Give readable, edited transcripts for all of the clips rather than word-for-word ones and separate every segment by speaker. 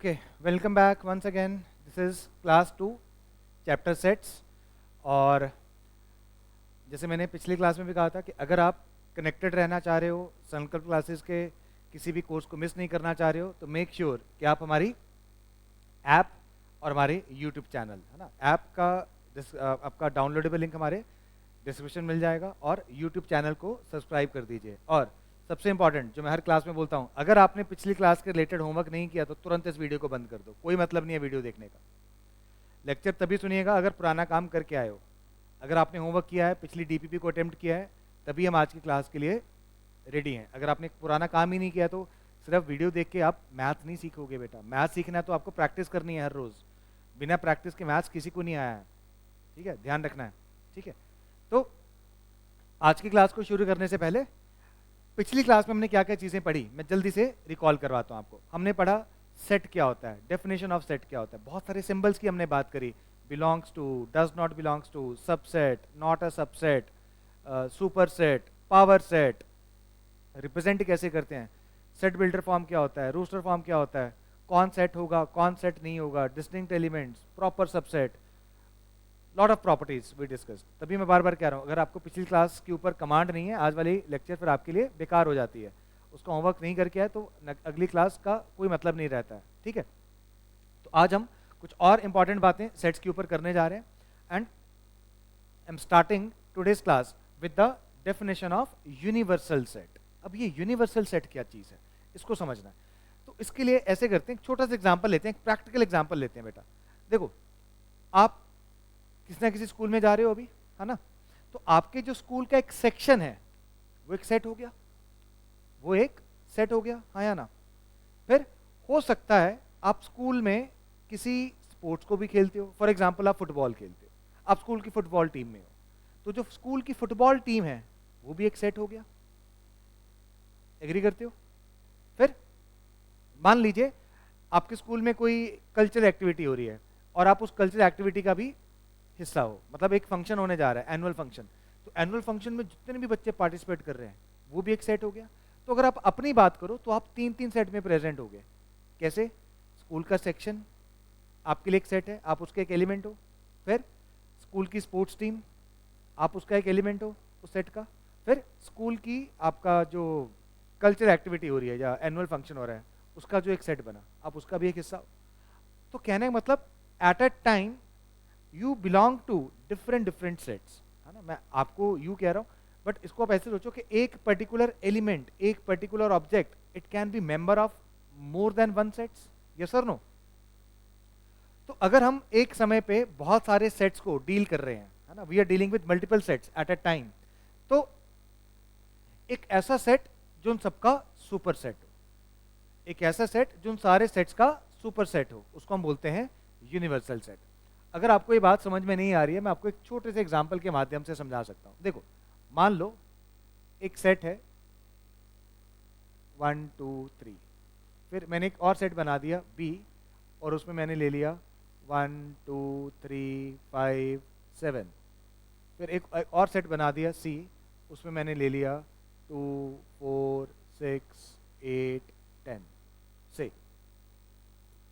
Speaker 1: Okay, welcome back once again. This is class 2, chapter sets. और जैसे मैंने पिछली क्लास में भी कहा था कि अगर आप कनेक्टेड रहना चाह रहे हो, संकल्प क्लासेस के किसी भी कोर्स को मिस नहीं करना चाह रहे हो, तो मेक श्योर कि आप हमारी ऐप और हमारे यूट्यूब चैनल है ना, ऐप का आपका डाउनलोडेबल लिंक हमारे डिस्क्रिप्शन मिल जाएगा और यूट्यूब चैनल को सब्सक्राइब कर दीजिए। और सबसे इंपॉर्टेंट जो मैं हर क्लास में बोलता हूँ, अगर आपने पिछली क्लास के रिलेटेड होमवर्क नहीं किया तो तुरंत इस वीडियो को बंद कर दो, कोई मतलब नहीं है वीडियो देखने का। लेक्चर तभी सुनिएगा अगर पुराना काम करके आए हो। अगर आपने होमवर्क किया है, पिछली डीपीपी को अटेम्प्ट किया है, तभी हम आज की क्लास के लिए रेडी हैं। अगर आपने पुराना काम ही नहीं किया तो सिर्फ वीडियो देख के आप मैथ नहीं सीखोगे बेटा। मैथ सीखना है तो आपको प्रैक्टिस करनी है हर रोज। बिना प्रैक्टिस के मैथ्स किसी को नहीं आया है, ठीक है, ध्यान रखना है। ठीक है, तो आज की क्लास को शुरू करने से पहले पिछली क्लास में हमने क्या क्या चीजें पढ़ी मैं जल्दी से रिकॉल करवाता हूं आपको। हमने पढ़ा सेट क्या होता है, डेफिनेशन ऑफ सेट क्या होता है, बहुत सारे सिंबल्स की हमने बात करी, belongs to, does not belongs to, subset, not a subset, super set, power set, represent कैसे करते हैं, सेट बिल्डर फॉर्म क्या होता है, रूस्टर फॉर्म क्या होता है, कौन सेट होगा कौन सेट नहीं होगा, distinct elements, proper subset, lot of properties we discussed. तभी मैं बार बार कह रहा हूँ, अगर आपको पिछली क्लास के ऊपर कमांड नहीं है, आज वाली लेक्चर फिर आपके लिए बेकार हो जाती है। उसका होमवर्क नहीं करके आए तो अगली क्लास का कोई मतलब नहीं रहता है। ठीक है, तो आज हम कुछ और इंपॉर्टेंट बातें सेट्स के ऊपर करने जा रहे हैं। And I am starting today's class with the definition of universal set. अब ये यूनिवर्सल सेट क्या चीज है, इसको समझना है। तो इसके लिए ऐसे करते हैं, एक छोटा सा एग्जाम्पल लेते हैं, एक प्रैक्टिकल एग्जाम्पल लेते हैं। बेटा देखो, आप किसी ना किसी स्कूल में जा रहे हो अभी, है ना, तो आपके जो स्कूल का एक सेक्शन है वो एक सेट हो गया, वो एक सेट हो गया, हाँ या ना। फिर हो सकता है आप स्कूल में किसी स्पोर्ट्स को भी खेलते हो, फॉर एग्जांपल आप फुटबॉल खेलते हो, आप स्कूल की फुटबॉल टीम में हो, तो जो स्कूल की फुटबॉल टीम है वो भी एक सेट हो गया। एग्री करते हो? फिर मान लीजिए आपके स्कूल में कोई कल्चरल एक्टिविटी हो रही है और आप उस कल्चरल एक्टिविटी का भी हिस्सा हो, मतलब एक फंक्शन होने जा रहा है, एनुअल फंक्शन, तो एनुअल फंक्शन में जितने भी बच्चे पार्टिसिपेट कर रहे हैं वो भी एक सेट हो गया। तो अगर आप अपनी बात करो तो आप तीन तीन सेट में प्रेजेंट हो गए। कैसे? स्कूल का सेक्शन आपके लिए एक सेट है, आप उसके एक एलिमेंट हो। फिर स्कूल की स्पोर्ट्स टीम, आप उसका एक एलिमेंट हो उस सेट का। फिर स्कूल की आपका जो कल्चरल एक्टिविटी हो रही है या एनुअल फंक्शन हो रहा है उसका जो एक सेट बना, आप उसका भी एक हिस्सा हो। तो कहने का मतलब at a time you belong to different different sets, है ना। मैं आपको यू कह रहा हूं, बट इसको आप ऐसे सोचो कि एक पर्टिकुलर एलिमेंट, एक particular object, it can be member of more than one sets. Yes और नो? तो अगर हम एक समय पे बहुत सारे सेट्स को डील कर रहे हैं, है ना, we are dealing with multiple sets at a time, तो एक ऐसा सेट जो उन सबका सुपर सेट हो, एक ऐसा सेट जो उन सारे सेट्स का सुपर सेट हो, उसको हम बोलते हैं यूनिवर्सल सेट। अगर आपको ये बात समझ में नहीं आ रही है, मैं आपको एक छोटे से एग्जांपल के माध्यम से समझा सकता हूं। देखो, मान लो एक सेट है 1 2 3, फिर मैंने एक और सेट बना दिया B और उसमें मैंने ले लिया 1 2 3 5 7। फिर एक और सेट बना दिया C, उसमें मैंने ले लिया 2 4 6 8 10 से।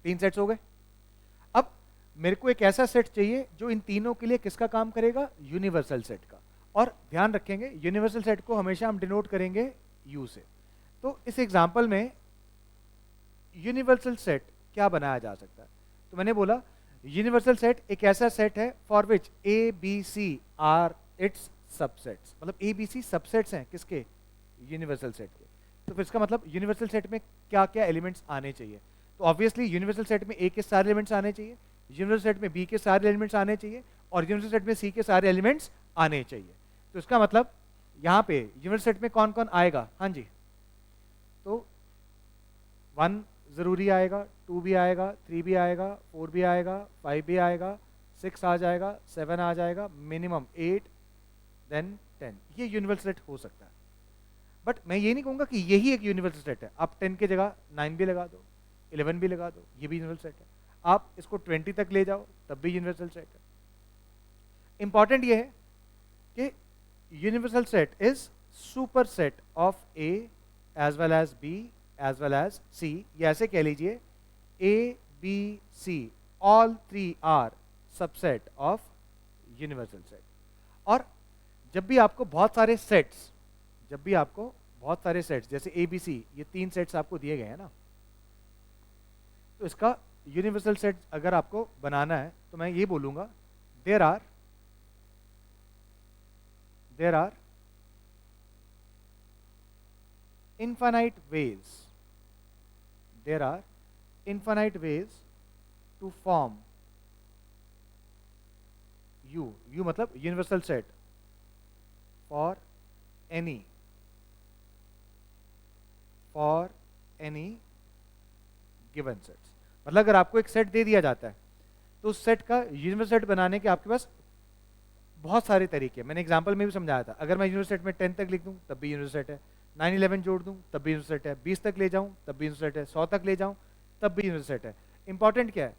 Speaker 1: 3 सेट्स हो गए। अब मेरे को एक ऐसा सेट चाहिए जो इन तीनों के लिए किसका काम करेगा? यूनिवर्सल सेट का। और ध्यान रखेंगे यूनिवर्सल सेट को हमेशा हम डिनोट करेंगे यू से। तो इस एग्जांपल में यूनिवर्सल सेट क्या बनाया जा सकता है? तो मैंने बोला यूनिवर्सल सेट एक ऐसा सेट है for which A B C are its subsets, मतलब ए बी सी सबसेट्स हैं किसके? यूनिवर्सल सेट के। तो फिर इसका मतलब यूनिवर्सल सेट में क्या क्या एलिमेंट्स आने चाहिए? तो ऑब्वियसली यूनिवर्सल सेट में ए के सारे एलिमेंट्स आने चाहिए, यूनिवर्सल सेट में बी के सारे एलिमेंट्स आने चाहिए और यूनिवर्सल सेट में सी के सारे एलिमेंट्स आने चाहिए। तो इसका मतलब यहाँ पे यूनिवर्सल सेट में कौन कौन आएगा? हाँ जी, तो 1 जरूरी आएगा, 2 भी आएगा, 3 भी आएगा, 4 भी आएगा, 5 भी आएगा, 6 आ जाएगा, 7 आ जाएगा, मिनिमम 8 देन 10। ये यूनिवर्सल सेट हो सकता है। बट मैं ये नहीं कहूंगा कि यही एक यूनिवर्सल सेट है। आप 10 की जगह 9 भी लगा दो, 11 भी लगा दो, ये भी यूनिवर्सल सेट है। आप इसको 20 तक ले जाओ तब भी यूनिवर्सल सेट है। इंपॉर्टेंट ये है कि यूनिवर्सल सेट इज सुपर सेट A as well as B as well as C सी। ये ऐसे कह लीजिए A, B, C, all three are subset of universal set. और जब भी आपको बहुत सारे सेट्स, जैसे A, B, C, ये 3 सेट्स आपको दिए गए हैं ना, तो इसका यूनिवर्सल सेट अगर आपको बनाना है तो मैं ये बोलूंगा there are infinite ways to form U मतलब universal set for any given sets. मतलब अगर आपको एक सेट दे दिया जाता है तो उस सेट का यूनिवर्सल सेट बनाने के आपके पास बहुत सारे तरीके हैं। मैंने एग्जांपल में भी समझाया था, अगर मैं यूनिवर्सल सेट में 10 तक लिख दूं तब भी यूनिवर्सल सेट है, 9-11 जोड़ दूं तब भी यूनिवर्सल सेट है, 20 तक ले जाऊं तब भी यूनिवर्सल सेट है, 100 तक ले जाऊं तब भी यूनिवर्सल सेट है। इंपॉर्टेंट क्या है?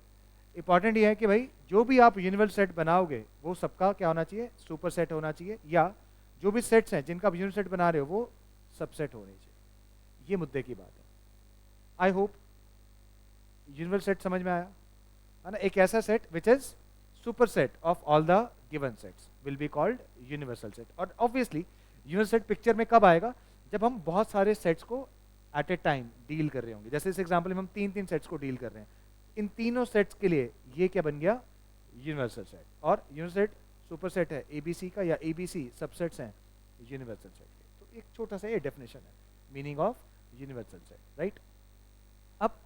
Speaker 1: इंपॉर्टेंट ये है कि भाई जो भी आप यूनिवर्सल सेट बनाओगे वो सबका क्या होना चाहिए? सुपर सेट होना चाहिए, या जो भी सेट्स हैं जिनका आप यूनिवर्सल सेट बना रहे हो वो सबसेट होने चाहिए। ये मुद्दे की बात है। आई होप यूनिवर्सल सेट समझ में आया है ना। एक ऐसा सेट विच इज सुपर सेट of all the given sets will be called universal set. और ऑब्वियसली यूनिवर्सल सेट पिक्चर में कब आएगा? जब हम बहुत सारे सेट्स को एट ए टाइम डील कर रहे होंगे। जैसे इस एग्जांपल में हम 3 सेट्स को डील कर रहे हैं, इन तीनों सेट्स के लिए ये क्या बन गया? Universal set. और यूनिवर्सल सेट सुपर सेट है एबीसी का, या एबीसी सबसेट्स हैं यूनिवर्सल सेट के। तो एक छोटा सा ये डेफिनेशन है meaning of universal set, right. अब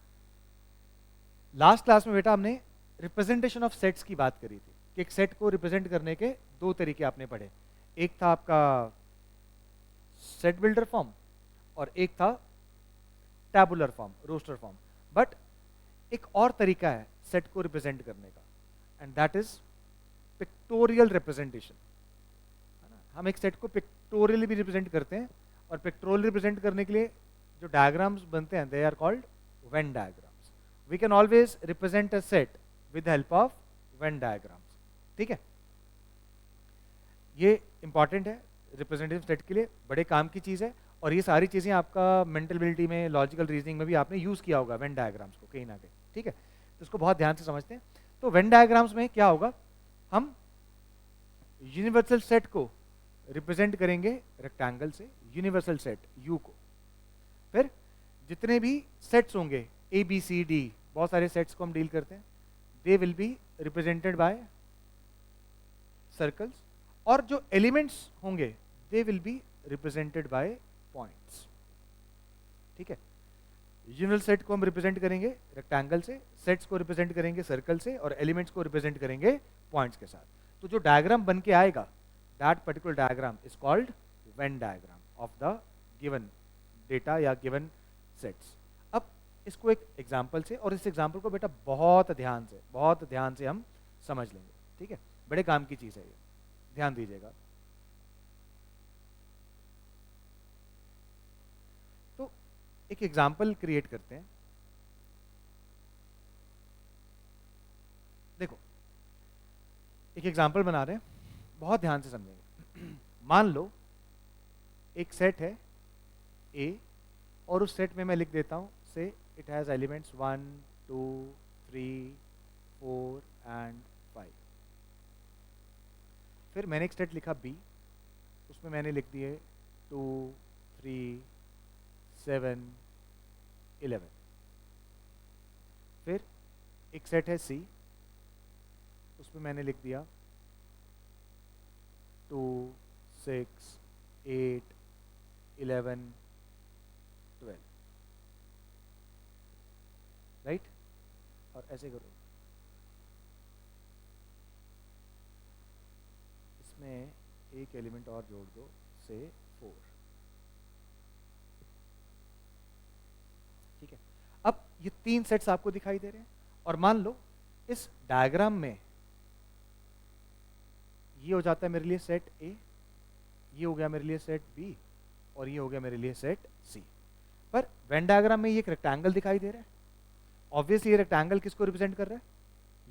Speaker 1: लास्ट क्लास में बेटा हमने रिप्रेजेंटेशन ऑफ सेट्स की बात करी थी कि एक सेट को रिप्रेजेंट करने के 2 तरीके आपने पढ़े। एक था आपका सेट बिल्डर फॉर्म और एक था tabular form, roster form. But एक और तरीका है सेट को रिप्रेजेंट करने का, and that is pictorial representation. हम एक सेट को पिक्टोरियली भी रिप्रेजेंट करते हैं, और पिक्टोरियल रिप्रेजेंट करने के लिए जो डायग्राम्स बनते हैं they are called Venn diagrams. We can always represent a set with help of Venn diagrams, ठीक है। ये इंपॉर्टेंट है रिप्रेजेंटेटिव सेट के लिए, बड़े काम की चीज़ है। और ये सारी चीज़ें आपका मेंटल एबिलिटी में, लॉजिकल रीजनिंग में भी आपने यूज़ किया होगा वेन डायग्राम्स को कहीं ना कहीं, ठीक है। तो इसको बहुत ध्यान से समझते हैं। तो वेन डायग्राम्स में क्या होगा? हम यूनिवर्सल सेट को रिप्रेजेंट करेंगे रेक्टेंगल से, यूनिवर्सल सेट यू को। फिर जितने भी सेट्स होंगे ए बी सी डी, बहुत सारे सेट्स को हम डील करते हैं, they will be represented by circles. और जो एलिमेंट्स होंगे they will be represented by points, ठीक है। यूनिवर्सल सेट को हम रिप्रेजेंट करेंगे रेक्टेंगल से, सेट्स को रिप्रेजेंट करेंगे सर्कल से, और एलिमेंट्स को रिप्रेजेंट करेंगे पॉइंट्स के साथ। तो जो डायग्राम बन के आएगा, that particular diagram is called Venn diagram of the given data या given sets। अब इसको एक एग्जांपल से, और इस एग्जांपल को बेटा बहुत ध्यान से हम समझ लेंगे, ठीक है। बड़े काम की चीज़ है ये, ध्यान दीजिएगा। तो एक एग्जांपल क्रिएट करते हैं। देखो एक एग्जांपल बना रहे हैं, बहुत ध्यान से समझेंगे। मान लो एक सेट है A, और उस सेट में मैं लिख देता हूं से इट हैज एलिमेंट्स 1 2 3 4 एंड 5। फिर मैंने एक सेट लिखा B, उसमें मैंने लिख दिए 2 3 7 11। फिर एक सेट है C, उसमें मैंने लिख दिया 2 6 8 11 12, राइट। और ऐसे करो, इसमें एक एलिमेंट और जोड़ दो से 4, ठीक है। अब ये 3 सेट्स आपको दिखाई दे रहे हैं, और मान लो इस डायग्राम में ये हो जाता है मेरे लिए सेट A, ये हो गया मेरे लिए सेट B, और ये हो गया मेरे लिए सेट C। पर वेन डायग्राम में ये एक रेक्टेंगल दिखाई दे रहा है। ऑब्वियसली ये रेक्टेंगल किसको रिप्रेजेंट कर रहा है?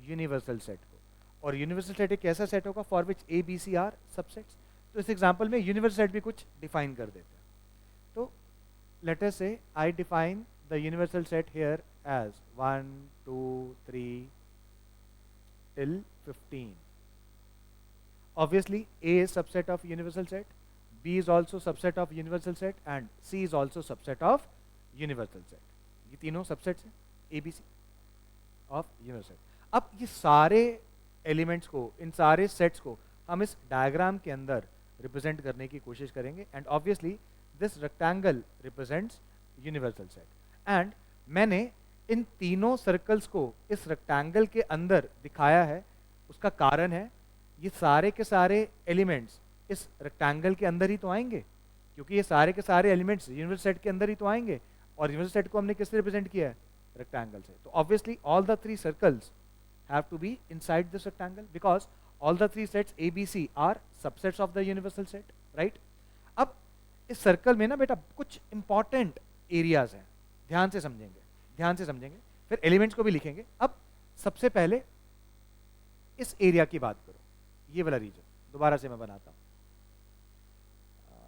Speaker 1: यूनिवर्सल सेट को। और यूनिवर्सल सेट एक ऐसा सेट होगा for which A B C are subsets. तो इस एग्जांपल में यूनिवर्सल सेट भी कुछ डिफाइन कर देते हैं। तो लेट अस से I define the universal set here as 1 2 3 till 15. Obviously A is subset of universal set, B is also subset of universal set, and C is also subset of universal set. ये तीनों subsets हैं ABC of universal. अब ये सारे elements को, इन सारे sets को हम इस डायग्राम के अंदर रिप्रेजेंट करने की कोशिश करेंगे, and obviously this rectangle represents universal set. And मैंने इन तीनों सर्कल्स को इस रेक्टेंगल के अंदर दिखाया है, उसका कारण है ये सारे के सारे एलिमेंट्स इस रेक्टेंगल के अंदर ही तो आएंगे, क्योंकि ये सारे के सारे एलिमेंट्स यूनिवर्सल सेट के अंदर ही तो आएंगे, और यूनिवर्सल सेट को हमने किससे रिप्रेजेंट किया है? रेक्टेंगल से। तो obviously all the three circles have to be inside this rectangle because all the three sets ABC are subsets of the universal set, right? अब इस सर्कल में ना बेटा कुछ इंपॉर्टेंट एरियाज हैं, ध्यान से समझेंगे, ध्यान से समझेंगे, फिर एलिमेंट्स को भी लिखेंगे। अब सबसे पहले इस एरिया की बात करो, ये वाला रीजन, दोबारा से मैं बनाता हूं,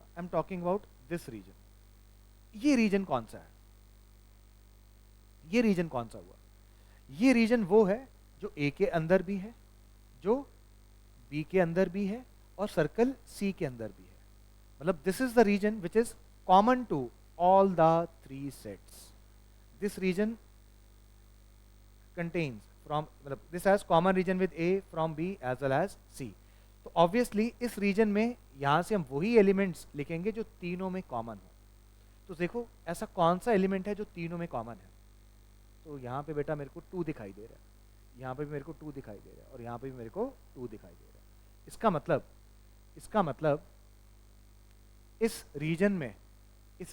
Speaker 1: I am talking about this region. ये रीजन कौन सा है? ये रीजन कौन सा हुआ? ये रीजन वो है जो A के अंदर भी है, जो B के अंदर भी है, और सर्कल C के अंदर भी है। मतलब this is the region which is common to all the three sets. This region contains from, मतलब this has common region with A from B as well as C। तो obviously इस reason में यहाँ से हम वही एलिमेंट्स लिखेंगे जो तीनों में कॉमन हो। तो देखो ऐसा कौन सा एलिमेंट है जो तीनों में कॉमन है? तो यहाँ पे बेटा मेरे को 2 दिखाई दे रहा है, यहाँ पे भी मेरे को 2 दिखाई दे रहा है, और यहाँ पे भी मेरे को 2 दिखाई दे रहा है। इसका मतलब इस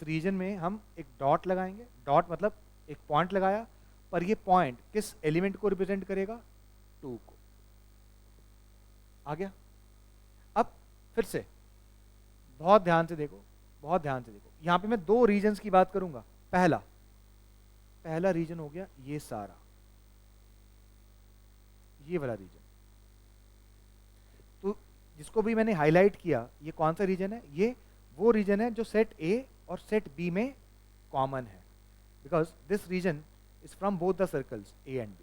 Speaker 1: रीजन में हम एक डॉट लगाएंगे। डॉट मतलब एक पॉइंट लगाया, पर ये पॉइंट किस एलिमेंट को रिप्रेजेंट करेगा? 2 को। आ गया? अब फिर से बहुत ध्यान से देखो, बहुत ध्यान से देखो, यहां पे मैं 2 रीजन्स की बात करूंगा। पहला रीजन हो गया ये सारा, ये वाला रीजन, तो जिसको भी मैंने हाईलाइट किया, ये कौन सा रीजन है? ये वो रीजन है जो सेट A और सेट B में कॉमन है, because this region is from both the circles A and B।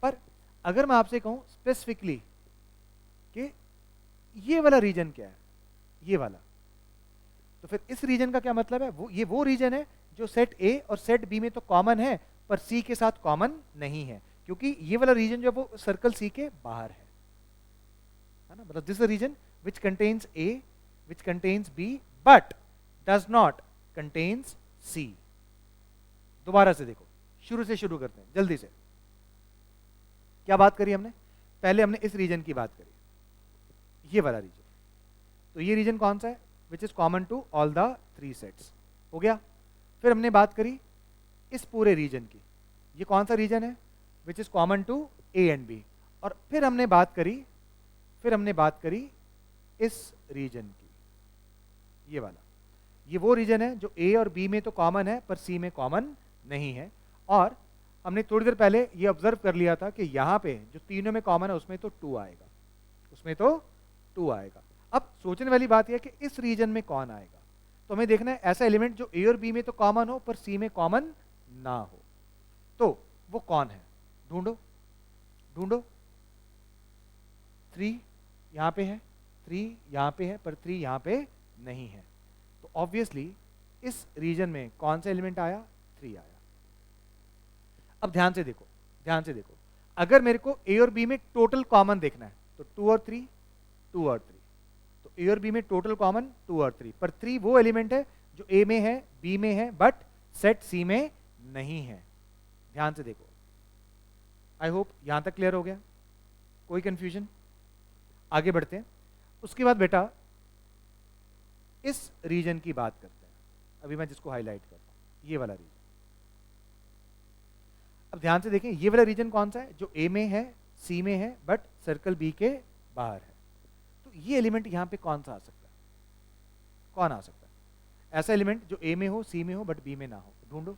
Speaker 1: पर अगर मैं आपसे कहूं स्पेसिफिकली कि ये वाला रीजन क्या है, ये वाला, तो फिर इस रीजन का क्या मतलब है? ये वो रीजन है जो सेट A और सेट B में तो कॉमन है, पर C के साथ कॉमन नहीं है, क्योंकि ये वाला रीजन जो वो सर्कल C के बाहर है ना? मतलब this region which contains A, which contains B, but does not contains C। दोबारा से देखो, शुरू से शुरू करते हैं जल्दी से। क्या बात करी हमने? पहले हमने इस रीजन की बात करी, ये वाला रीजन। तो ये रीजन कौन सा है? Which is common to all the three sets, हो गया। फिर हमने बात करी इस पूरे रीजन की, ये कौन सा रीजन है? Which is common to A and B। और फिर हमने बात करी इस रीजन की, ये वाला, ये वो रीजन है जो A और B में तो कॉमन है, पर C में कॉमन नहीं है। और हमने थोड़ी देर पहले ये ऑब्जर्व कर लिया था कि यहाँ पे जो तीनों में कॉमन है उसमें तो 2 आएगा, उसमें तो 2 आएगा। अब सोचने वाली बात यह है कि इस रीजन में कौन आएगा? तो हमें देखना है ऐसा एलिमेंट जो A और B में तो कॉमन हो पर C में कॉमन ना हो, तो वो कौन है? ढूंढो। 3 यहाँ पे है, 3 यहाँ पे है, पर 3 यहाँ पे नहीं है। तो ऑब्वियसली इस रीजन में कौन सा एलिमेंट आया? 3 आया। अब ध्यान से देखो, अगर मेरे को A और B में टोटल कॉमन देखना है तो 2 और 3, 2 और 3, तो A और B में टोटल कॉमन 2 और 3, पर 3 वो एलिमेंट है जो A में है, B में है, बट सेट C में नहीं है। ध्यान से देखो, आई होप यहां तक क्लियर हो गया, कोई कंफ्यूजन? आगे बढ़ते हैं। उसके बाद बेटा इस रीजन की बात करते हैं, अभी मैं जिसको हाईलाइट करता हूं, ये वाला रीजन। अब ध्यान से देखें, ये वाला रीजन कौन सा है? जो A में है, C में है, बट सर्कल B के बाहर है। तो ये एलिमेंट यहां पे कौन सा आ सकता है? कौन आ सकता है ऐसा एलिमेंट जो A में हो, C में हो, बट B में ना हो? ढूंढो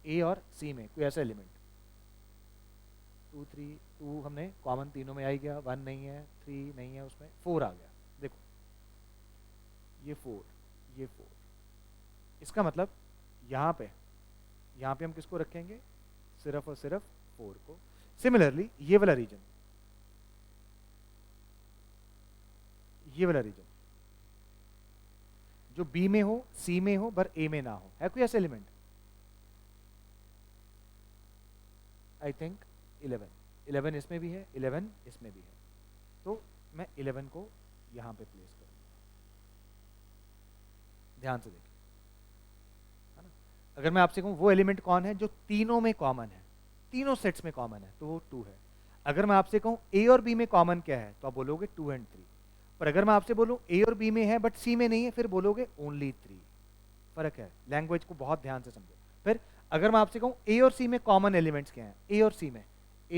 Speaker 1: A और C में कोई ऐसा एलिमेंट। 2 3 2 हमने कॉमन तीनों में आ ही गया, 1 नहीं है, 3 नहीं है, उसमें 4 आ गया। देखो ये 4, ये 4, इसका मतलब यहाँ पे हम किसको रखेंगे? सिर्फ और सिर्फ 4 को। सिमिलरली ये वाला रीजन, ये वाला रीजन जो बी में हो, सी में हो, पर ए में ना हो, है कोई ऐसा एलिमेंट? आई थिंक 11 इसमें भी है, 11 इसमें भी है, तो मैं 11 को यहां पे प्लेस करूंगा। ध्यान से देखिए, है ना? अगर मैं आपसे कहूं वो एलिमेंट कौन है जो तीनों में कॉमन है, तीनों सेट्स में कॉमन है, तो वो 2 है। अगर मैं आपसे कहूं ए और बी में कॉमन क्या है, तो आप बोलोगे 2 एंड 3। पर अगर मैं आपसे बोलूं ए और बी में है बट सी में नहीं है, फिर बोलोगे ओनली 3। फर्क है, लैंग्वेज को बहुत ध्यान से समझो। फिर अगर मैं आपसे कहूं ए और सी में कॉमन एलिमेंट्स क्या हैं, ए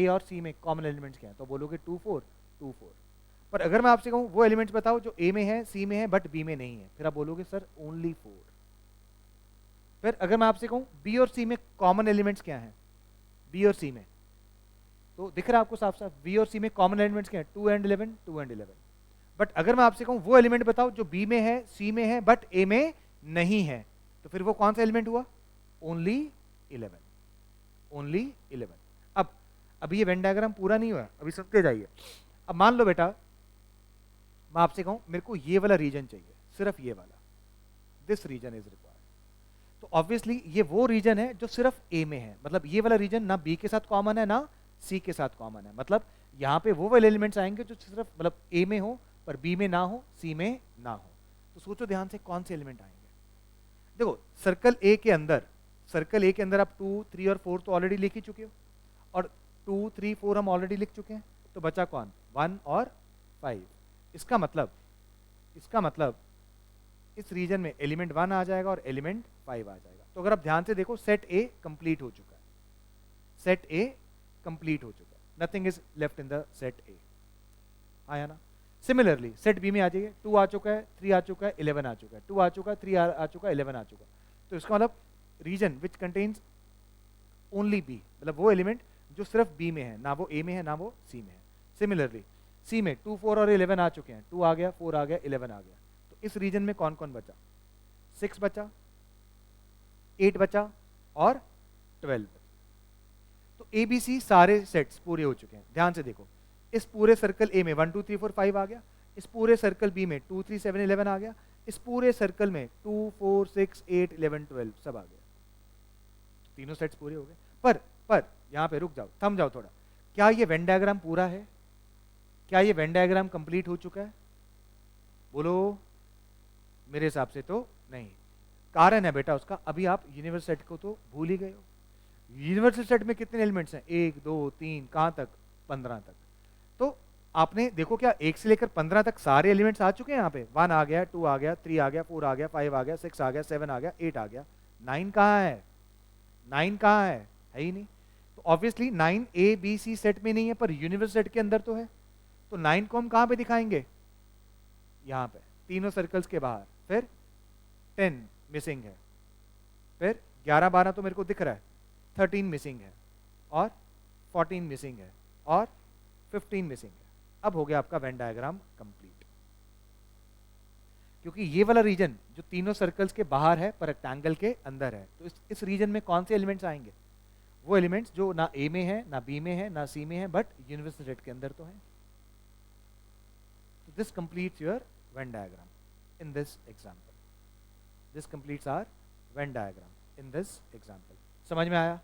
Speaker 1: और सी में कॉमन एलिमेंट्स क्या हैं, तो बोलोगे 2 4 2 4। पर अगर मैं आपसे कहूं वो एलिमेंट्स बताओ जो ए में है, सी में है, बट बी में नहीं है, फिर आप बोलोगे सर ओनली 4। फिर अगर मैं आपसे कहूं बी और सी में कॉमन एलिमेंट्स क्या हैं, बी और सी में, तो दिख रहा है आपको साफ साफ, बी और सी में कॉमन एलिमेंट्स क्या हैं, 2 एंड 11 2 एंड 11। बट अगर मैं आपसे कहूं वो एलिमेंट बताओ जो बी में है, सी में है, बट ए में नहीं है, तो फिर वो कौन सा एलिमेंट हुआ, ओनली 11, ओनली 11। अब अभी ये वेन डायग्राम पूरा नहीं हुआ, अभी सुनते जाइए। अब मान लो बेटा मैं आपसे कहूं मेरे को ये वाला रीजन चाहिए, सिर्फ ये वाला, दिस रीजन इज रिक्वायर्ड, तो ऑब्वियसली ये वो रीजन है जो सिर्फ ए में है, मतलब ये वाला रीजन ना बी के साथ कॉमन है ना सी के साथ कॉमन है, मतलब यहाँ पे वो वाले एलिमेंट्स आएंगे जो सिर्फ मतलब ए में हो पर बी में ना हो, सी में ना हो। तो सोचो ध्यान से कौन से एलिमेंट आएंगे। देखो सर्कल ए के अंदर आप 2 3 और 4 तो ऑलरेडी लिख ही चुके हो, और 2 3 4 हम ऑलरेडी लिख चुके हैं, तो बचा कौन, 1 और 5। इसका मतलब इस रीजन में एलिमेंट 1 आ जाएगा और एलिमेंट 5 आ जाएगा। तो अगर आप ध्यान से देखो सेट ए कंप्लीट हो चुका है, सेट ए कंप्लीट हो चुका है, nothing is left in the set ए, आया ना। सिमिलरली सेट बी में आ जाइए, 2 आ चुका है, 3 आ चुका है, 11 आ चुका है, 2 आ चुका है, 3 आ चुका है, 11 आ चुका है। तो इसका मतलब region which contains only B, मतलब वो एलिमेंट जो सिर्फ बी में है, ना वो ए में है ना वो सी में है। सिमिलरली सी में 2 4 और 11 आ चुके हैं, 2 आ गया, 4 आ गया, 11 आ गया। तो इस रीजन में कौन कौन बचा, 6 बचा, 8 बचा और 12 बचा। तो ए बी सी सारे सेट्स पूरे हो चुके हैं। ध्यान से देखो, इस पूरे सर्कल ए में 1 2 3 4 5 आ गया, इस पूरे सर्कल बी में 2 3 7 11 आ गया, इस पूरे सर्कल में 2 4 6 8 11 12 सब आ गया। तो तीनों सेट्स पूरे हो गए। पर यहां पे रुक जाओ, थम जाओ थोड़ा। क्या ये वेन डायग्राम पूरा है, क्या ये वेन डायग्राम कंप्लीट हो चुका है? बोलो। मेरे हिसाब से तो नहीं। कारण है बेटा उसका, अभी आप यूनिवर्सल सेट को तो भूल ही गए हो। यूनिवर्सल सेट में कितने एलिमेंट्स हैं, 1 2 3 कहां तक, 15 तक। तो आपने देखो क्या 1 से लेकर 15 तक सारे एलिमेंट्स आ चुके हैं यहाँ पे, 1 आ गया, 2 आ गया, 3 आ गया, 4 आ गया, 5 आ गया, 6 आ गया, 7 आ गया, 8 आ गया। 9 कहाँ है, 9 कहाँ है ही नहीं। तो obviously 9 A B C set में नहीं है, पर यूनिवर्सल सेट के अंदर तो है। तो 9 को हम कहाँ पे दिखाएंगे, यहाँ पे तीनों सर्कल्स के बाहर। फिर 10 मिसिंग है, फिर 11 12 तो मेरे को दिख रहा है, 13 मिसिंग है, और 14 मिसिंग है, और 15 मिसिंग है। अब हो गया आपका वेन डायग्राम कंप्लीट। क्योंकि ये वाला रीजन जो तीनों सर्कल्स के बाहर है पर रेक्टेंगल के अंदर है, तो इस रीजन में कौन से एलिमेंट्स आएंगे, वो एलिमेंट्स जो ना ए में है ना बी में है ना सी में है, बट यूनिवर्सल सेट के अंदर तो है। So this completes your Venn diagram in this example. This completes our Venn diagram in this example. समझ में आया?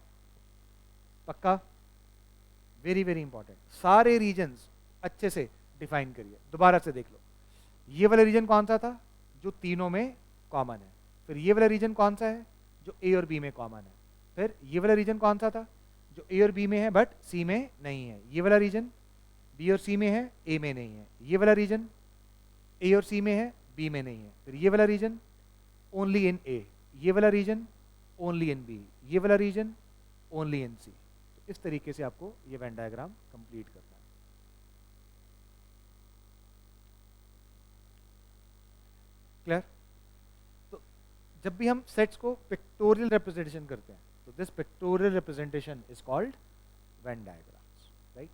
Speaker 1: पक्का? Very very important. सारे रीजन्स अच्छे से डिफाइन करिए। दोबारा से देख लो, ये वाला रीजन कौन सा था, जो तीनों में कॉमन है। फिर ये वाला रीजन कौन सा है, जो ए और बी में कॉमन है। फिर ये वाला रीजन कौन सा था, जो ए और बी में है बट सी में नहीं है। ये वाला रीजन बी और सी में है, ए में नहीं है। ये वाला रीजन ए और सी में है, बी में नहीं है। फिर ये वाला रीजन ओनली इन ए, ये वाला रीजन ओनली इन बी, ये वाला रीजन ओनली इन सी। तो इस तरीके से आपको ये वेन डायग्राम कंप्लीट करना है। क्लियर? तो जब भी हम सेट्स को पिक्टोरियल रिप्रेजेंटेशन करते हैं, तो this pictorial representation is called Venn diagrams, right?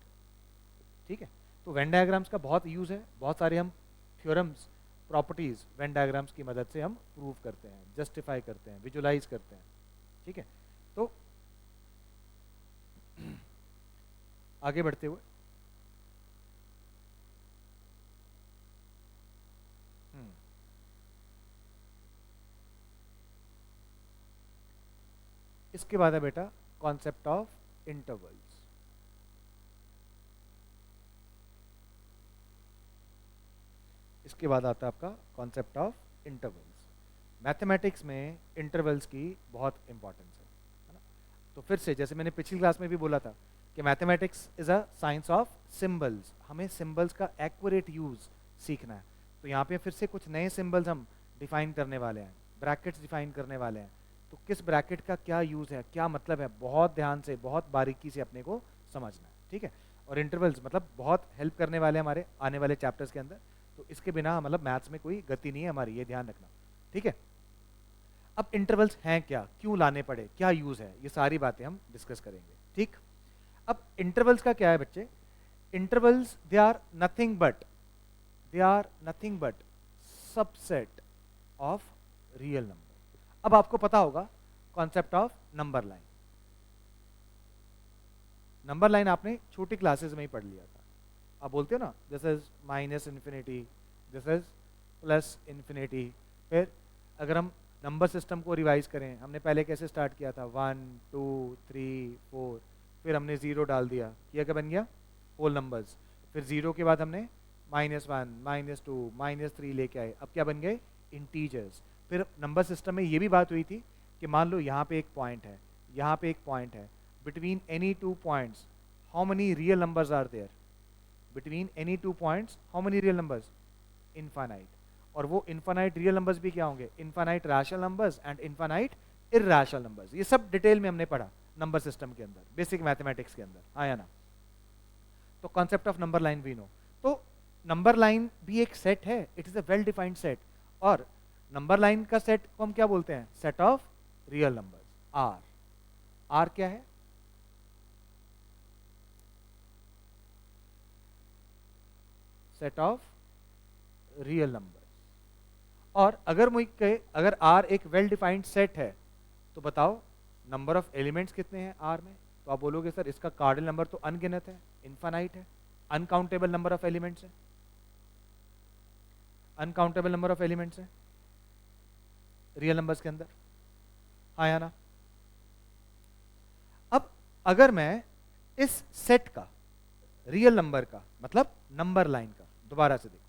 Speaker 1: ठीक है। तो वेन डायग्राम्स का बहुत यूज है, बहुत सारे हम थ्योरम्स प्रॉपर्टीज वेन डायग्राम्स की मदद से हम प्रूव करते हैं, जस्टिफाई करते हैं, विजुलाइज करते हैं। ठीक है। तो आगे बढ़ते हुए इसके बाद है बेटा कॉन्सेप्ट ऑफ इंटरवल्स। इसके बाद आता है आपका कॉन्सेप्ट ऑफ इंटरवल्स। मैथमेटिक्स में इंटरवल्स की बहुत इंपॉर्टेंस है ना। तो फिर से जैसे मैंने पिछली क्लास में भी बोला था कि mathematics is a science of symbols, हमें सिंबल्स का एक्यूरेट यूज सीखना है। तो यहाँ पे फिर से कुछ नए सिंबल्स हम डिफाइन करने वाले हैं, ब्रैकेट्स डिफाइन करने वाले हैं। तो किस ब्रैकेट का क्या यूज है, क्या मतलब है, बहुत ध्यान से बहुत बारीकी से अपने को समझना है, ठीक है। और इंटरवल्स मतलब बहुत हेल्प करने वाले हैं हमारे आने वाले चैप्टर्स के अंदर। तो इसके बिना मतलब मैथ्स में कोई गति नहीं है हमारी, ये ध्यान रखना, ठीक है। अब इंटरवल्स हैं क्या, क्यों लाने पड़े, क्या यूज है, ये सारी बातें हम डिस्कस करेंगे, ठीक। अब इंटरवल्स का क्या है बच्चे, intervals they are nothing but subset of real number. अब आपको पता होगा concept of number line. Number line आपने छोटी क्लासेस में ही पढ़ लिया था। आप बोलते हो ना this is minus infinity, this is plus infinity. फिर अगर हम नंबर सिस्टम को रिवाइज करें, हमने पहले कैसे स्टार्ट किया था, 1 2 3 4, फिर हमने 0 डाल दिया, यह क्या बन गया, होल नंबर्स। फिर 0 के बाद हमने -1 -2 -3 लेके आए, अब क्या बन गए, इंटीजर्स। फिर नंबर सिस्टम में ये भी बात हुई थी कि मान लो यहाँ पे एक पॉइंट है, यहाँ पे एक पॉइंट है, between any two points how many real numbers are there, between any two points how many real numbers, infinite. और वो इनफाइनाइट रियल नंबर्स भी क्या होंगे, infinite rational numbers and infinite irrational numbers. ये सब डिटेल में हमने पढ़ा नंबर सिस्टम के अंदर, बेसिक मैथमेटिक्स के अंदर, आया ना। तो concept of number line we know. तो नंबर लाइन भी एक सेट है, it is a well defined set. और नंबर लाइन का सेट को हम क्या बोलते हैं, set of real numbers, R. R क्या है, सेट ऑफ रियल नंबर्स। और अगर मुझे कहे अगर आर एक वेल डिफाइंड सेट है तो बताओ नंबर ऑफ एलिमेंट्स कितने हैं आर में। तो आप बोलोगे सर इसका कार्डिनल नंबर तो अनगिनत है, इनफाइनाइट है, अनकाउंटेबल नंबर ऑफ एलिमेंट्स है, अनकाउंटेबल नंबर ऑफ एलिमेंट्स है रियल नंबर्स के अंदर, हाँ या ना। अब अगर मैं इस सेट का रियल नंबर का मतलब नंबर लाइन का, दोबारा से देखो,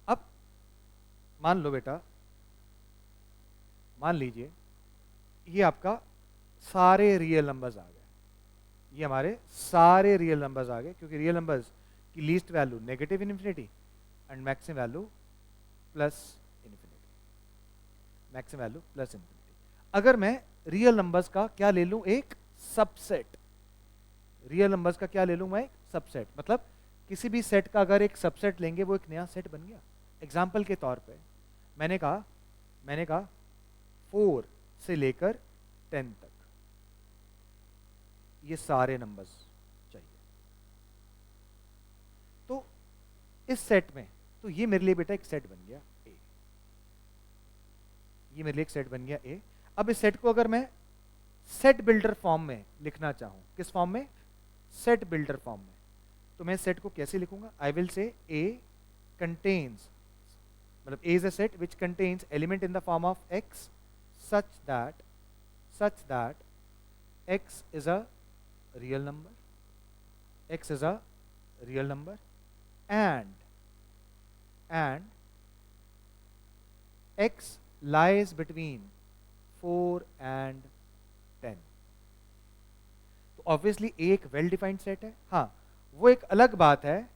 Speaker 1: अब मान लो बेटा, मान लीजिए ये आपका सारे रियल नंबर्स आ गए, ये हमारे सारे रियल नंबर्स आ गए, क्योंकि रियल नंबर्स की least value negative infinity and maximum value plus infinity, maximum value plus infinity. अगर मैं रियल नंबर्स का क्या ले लूं, एक सबसेट, रियल नंबर्स का क्या ले लूं मैं, एक सबसेट। मतलब किसी भी सेट का अगर एक सबसेट लेंगे वो एक नया सेट बन गया। एग्जाम्पल के तौर पे मैंने कहा 4 से लेकर 10 तक ये सारे नंबर्स चाहिए। तो इस सेट में, तो ये मेरे लिए बेटा एक सेट बन गया ए, ये मेरे लिए एक सेट बन गया ए। अब इस सेट को अगर मैं सेट बिल्डर फॉर्म में लिखना चाहूं, किस फॉर्म में, सेट बिल्डर फॉर्म में, तो मैं सेट को कैसे लिखूंगा, आई विल से ए कंटेन्स, मतलब A is a set which contains element in the form of x such that x is a real number, x is a real number and x lies between 4 and 10। तो obviously एक well defined set है। हाँ, वो एक अलग बात है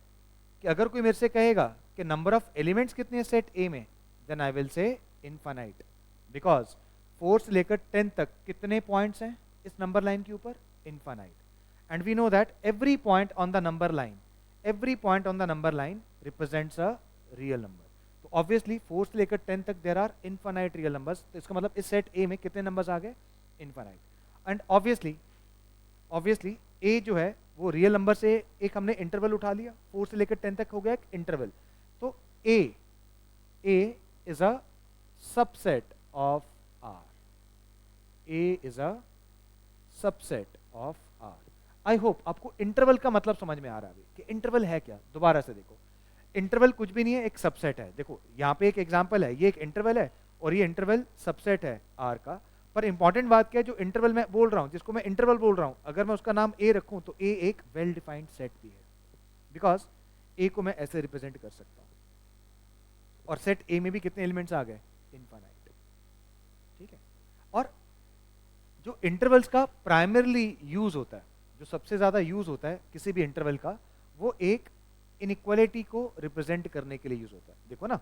Speaker 1: कि अगर कोई मेरे से कहेगा कि नंबर ऑफ एलिमेंट्स कितने हैं सेट ए में, then I will say infinite, because 4 से लेकर 10 तक कितने पॉइंट्स हैं इस नंबर लाइन के ऊपर, infinite. And we know that every point on the number line represents a real number. तो ऑब्वियसली 4 से लेकर 10 तक there are infinite real numbers. तो इसका मतलब इस सेट ए में कितने नंबर्स आ गए, इनफाइनाइट। एंड ऑब्वियसली ए जो है वो रियल नंबर से एक हमने इंटरवल उठा लिया, 4 से लेकर 10 तक हो गया एक इंटरवल। तो A is a subset of R. A is a subset of R. I hope आपको इंटरवल का मतलब समझ में आ रहा है अभी कि इंटरवल है क्या। दोबारा से देखो, इंटरवल कुछ भी नहीं है, एक सबसेट है। देखो यहाँ पे एक एग्जांपल है, ये एक इंटरवल है और ये इंटरवल सबसेट है R का। पर इंपॉर्टेंट बात क्या है, जो इंटरवल मैं बोल रहा हूँ, जिसको मैं इंटरवल बोल रहा हूँ, अगर मैं उसका नाम A रखूँ तो A एक वेल डिफाइंड सेट भी है, बिकॉज A को मैं ऐसे रिप्रेजेंट कर सकता हूँ। और सेट A में भी कितने एलिमेंट्स आ गए? इनफाइनाइट। ठीक है। और जो इंटरवल्स का प्राइमरली यूज होता है, जो सबसे ज्यादा यूज होता है किसी भी इंटरवल का, वो एक इनइक्वालिटी को रिप्रेजेंट करने के लिए यूज होता है। देखो ना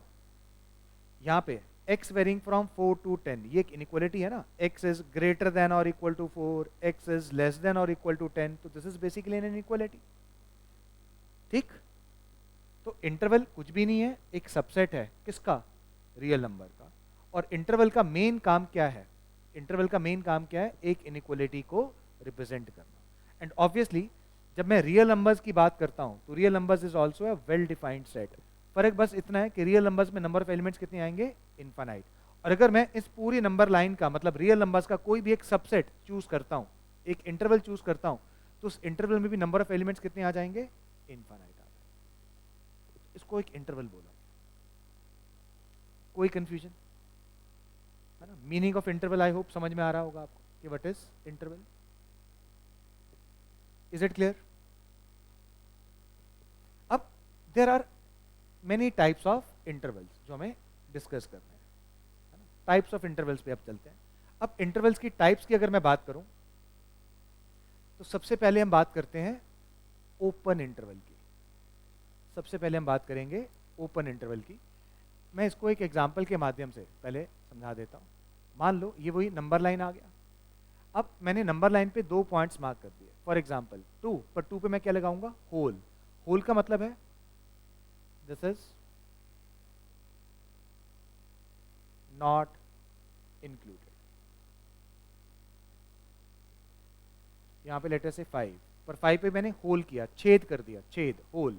Speaker 1: यहाँ पे x वेरिंग फ्रॉम 4 to 10, ये एक इनइक्वालिटी है ना, x इज ग्रेटर देन और equal to 4, x is less than और इक्वल टू 10, तो this is basically an inequality. ठीक, तो इंटरवल कुछ भी नहीं है, एक सबसेट है किसका? रियल नंबर का। और इंटरवल का मेन काम क्या है? इंटरवल का मेन काम क्या है? एक इनइक्वालिटी को रिप्रेजेंट करना। एंड ऑब्वियसली जब मैं रियल नंबर्स की बात करता हूं तो real numbers is also a well defined set. फर्क बस इतना है कि रियल नंबर्स में नंबर ऑफ एलिमेंट्स कितने आएंगे? इनफाइनाइट। और अगर मैं इस पूरी नंबर लाइन का मतलब रियल नंबर्स का कोई भी एक सबसेट चूज करता हूं, एक इंटरवल चूज करता हूं, तो उस इंटरवल में भी नंबर ऑफ एलिमेंट्स कितने आ जाएंगे? इनफाइनाइट आ जाएंगे। इसको एक इंटरवल बोला। कोई कंफ्यूजन है ना? Meaning of interval I hope समझ में आ रहा होगा आपको कि what is interval. Is it clear? अब there are many types of intervals जो हमें डिस्कस करना है ना? टाइप्स ऑफ इंटरवल्स पे अब चलते हैं। अब इंटरवल्स की टाइप्स की अगर मैं बात करूं तो सबसे पहले हम बात करते हैं ओपन इंटरवल की। सबसे पहले हम बात करेंगे ओपन इंटरवल की। मैं इसको एक एग्जांपल के माध्यम से पहले समझा देता हूं। मान लो ये वही नंबर लाइन आ गया। अब मैंने नंबर लाइन पे 2 पॉइंट्स मार्क कर दिए, फॉर एग्जांपल 2, पर 2 पे मैं क्या लगाऊंगा? होल। होल का मतलब है दिस इज नॉट इंक्लूडेड। यहां पे लेटर से 5, पर 5 पे मैंने होल किया, छेद कर दिया, छेद, होल।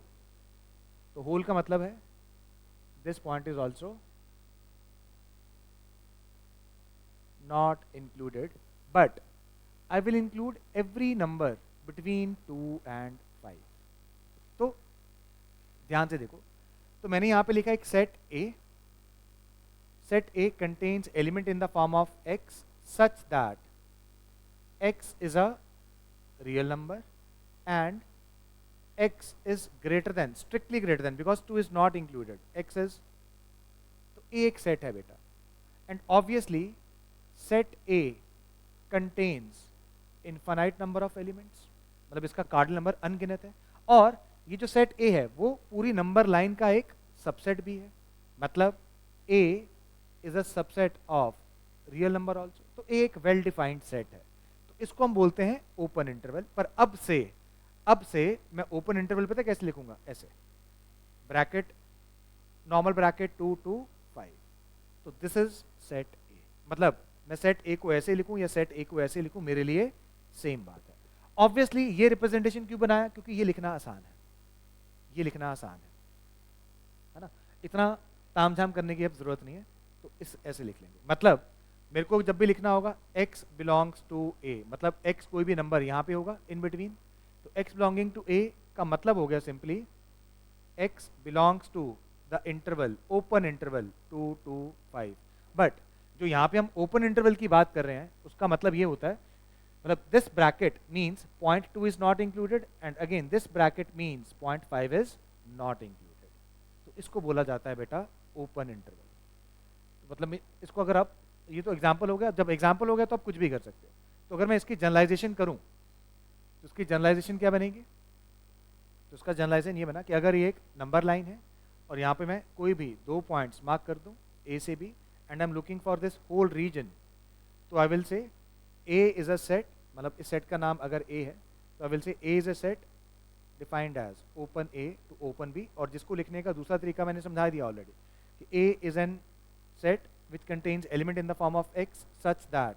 Speaker 1: तो होल का मतलब है this point is also not included, but I will include every number between 2 and 5. तो ध्यान से देखो, तो मैंने यहां पे लिखा एक set A. Set A contains element in the form of x such that x is a real number and x is greater than, strictly greater than, because 2 is not included, x is, तो A एक set है बेटा। and obviously set A contains infinite number of elements, मतलब इसका cardinal number अनगिनत है। और ये जो सेट A है वो पूरी नंबर लाइन का एक सबसेट भी है, मतलब A is a subset of real number also। तो A एक वेल डिफाइंड सेट है, तो इसको हम बोलते हैं ओपन इंटरवल। पर अब से मैं ओपन इंटरवल पता कैसे लिखूंगा? ऐसे, ब्रैकेट, नॉर्मल ब्रैकेट 2 to 5। तो दिस इज सेट A, मतलब मैं सेट A को ऐसे लिखूं या सेट A को ऐसे लिखूं, मेरे लिए सेम बात है। ऑब्वियसली ये रिप्रेजेंटेशन क्यों बनाया? क्योंकि ये लिखना आसान है, ये लिखना आसान है ना? इतना तामझाम करने की अब जरूरत नहीं है, तो इस ऐसे लिख लेंगे। मतलब मेरे को जब भी लिखना होगा x बिलोंग्स टू A, मतलब x कोई भी नंबर यहाँ पे होगा इन बिटवीन, तो x बिलोंगिंग टू A का मतलब हो गया simply x belongs to the interval, open interval 2 to 5। But जो यहाँ पे हम ओपन इंटरवल की बात कर रहे हैं उसका मतलब ये होता है, मतलब this bracket means point 2 is not included and again this bracket means point 5 is not included. तो इसको बोला जाता है बेटा ओपन इंटरवल। तो मतलब इसको अगर आप, ये तो एग्जाम्पल हो गया, जब एग्जाम्पल हो गया तो आप कुछ भी कर सकते हो। तो अगर मैं इसकी जनरलाइजेशन करूं तो उसकी जनरलाइजेशन क्या बनेगी? तो उसका जनरलाइजेशन ये बना कि अगर ये एक नंबर लाइन है और यहाँ पे मैं कोई भी 2 पॉइंट्स मार्क कर दूं A से B and I'm looking for this whole region, तो I will say A is a set, मतलब इस सेट का नाम अगर A है तो I will say A is a set defined as open A to open B। और जिसको लिखने का दूसरा तरीका मैंने समझा दिया ऑलरेडी कि A is an set which contains element in the form of x such that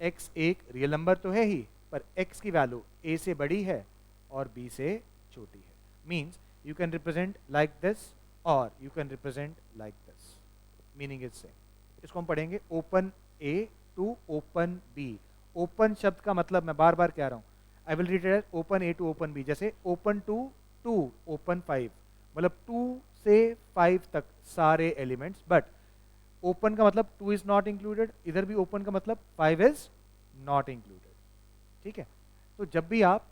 Speaker 1: x एक रियल नंबर तो है ही, पर x की वैल्यू A से बड़ी है और B से छोटी है। Means you can represent like this or you can represent like this, meaning is same। इसको हम पढ़ेंगे open A to open B. Open शब्द का मतलब मैं बार बार कह रहा हूं, I will read it open A to open B. जैसे ओपन टू टू ओपन 5, मतलब 2 से 5 तक सारे एलिमेंट्स, बट ओपन का मतलब 2 इज नॉट इंक्लूडेड, इधर भी ओपन का मतलब 5 इज नॉट इंक्लूडेड। ठीक है, तो जब भी आप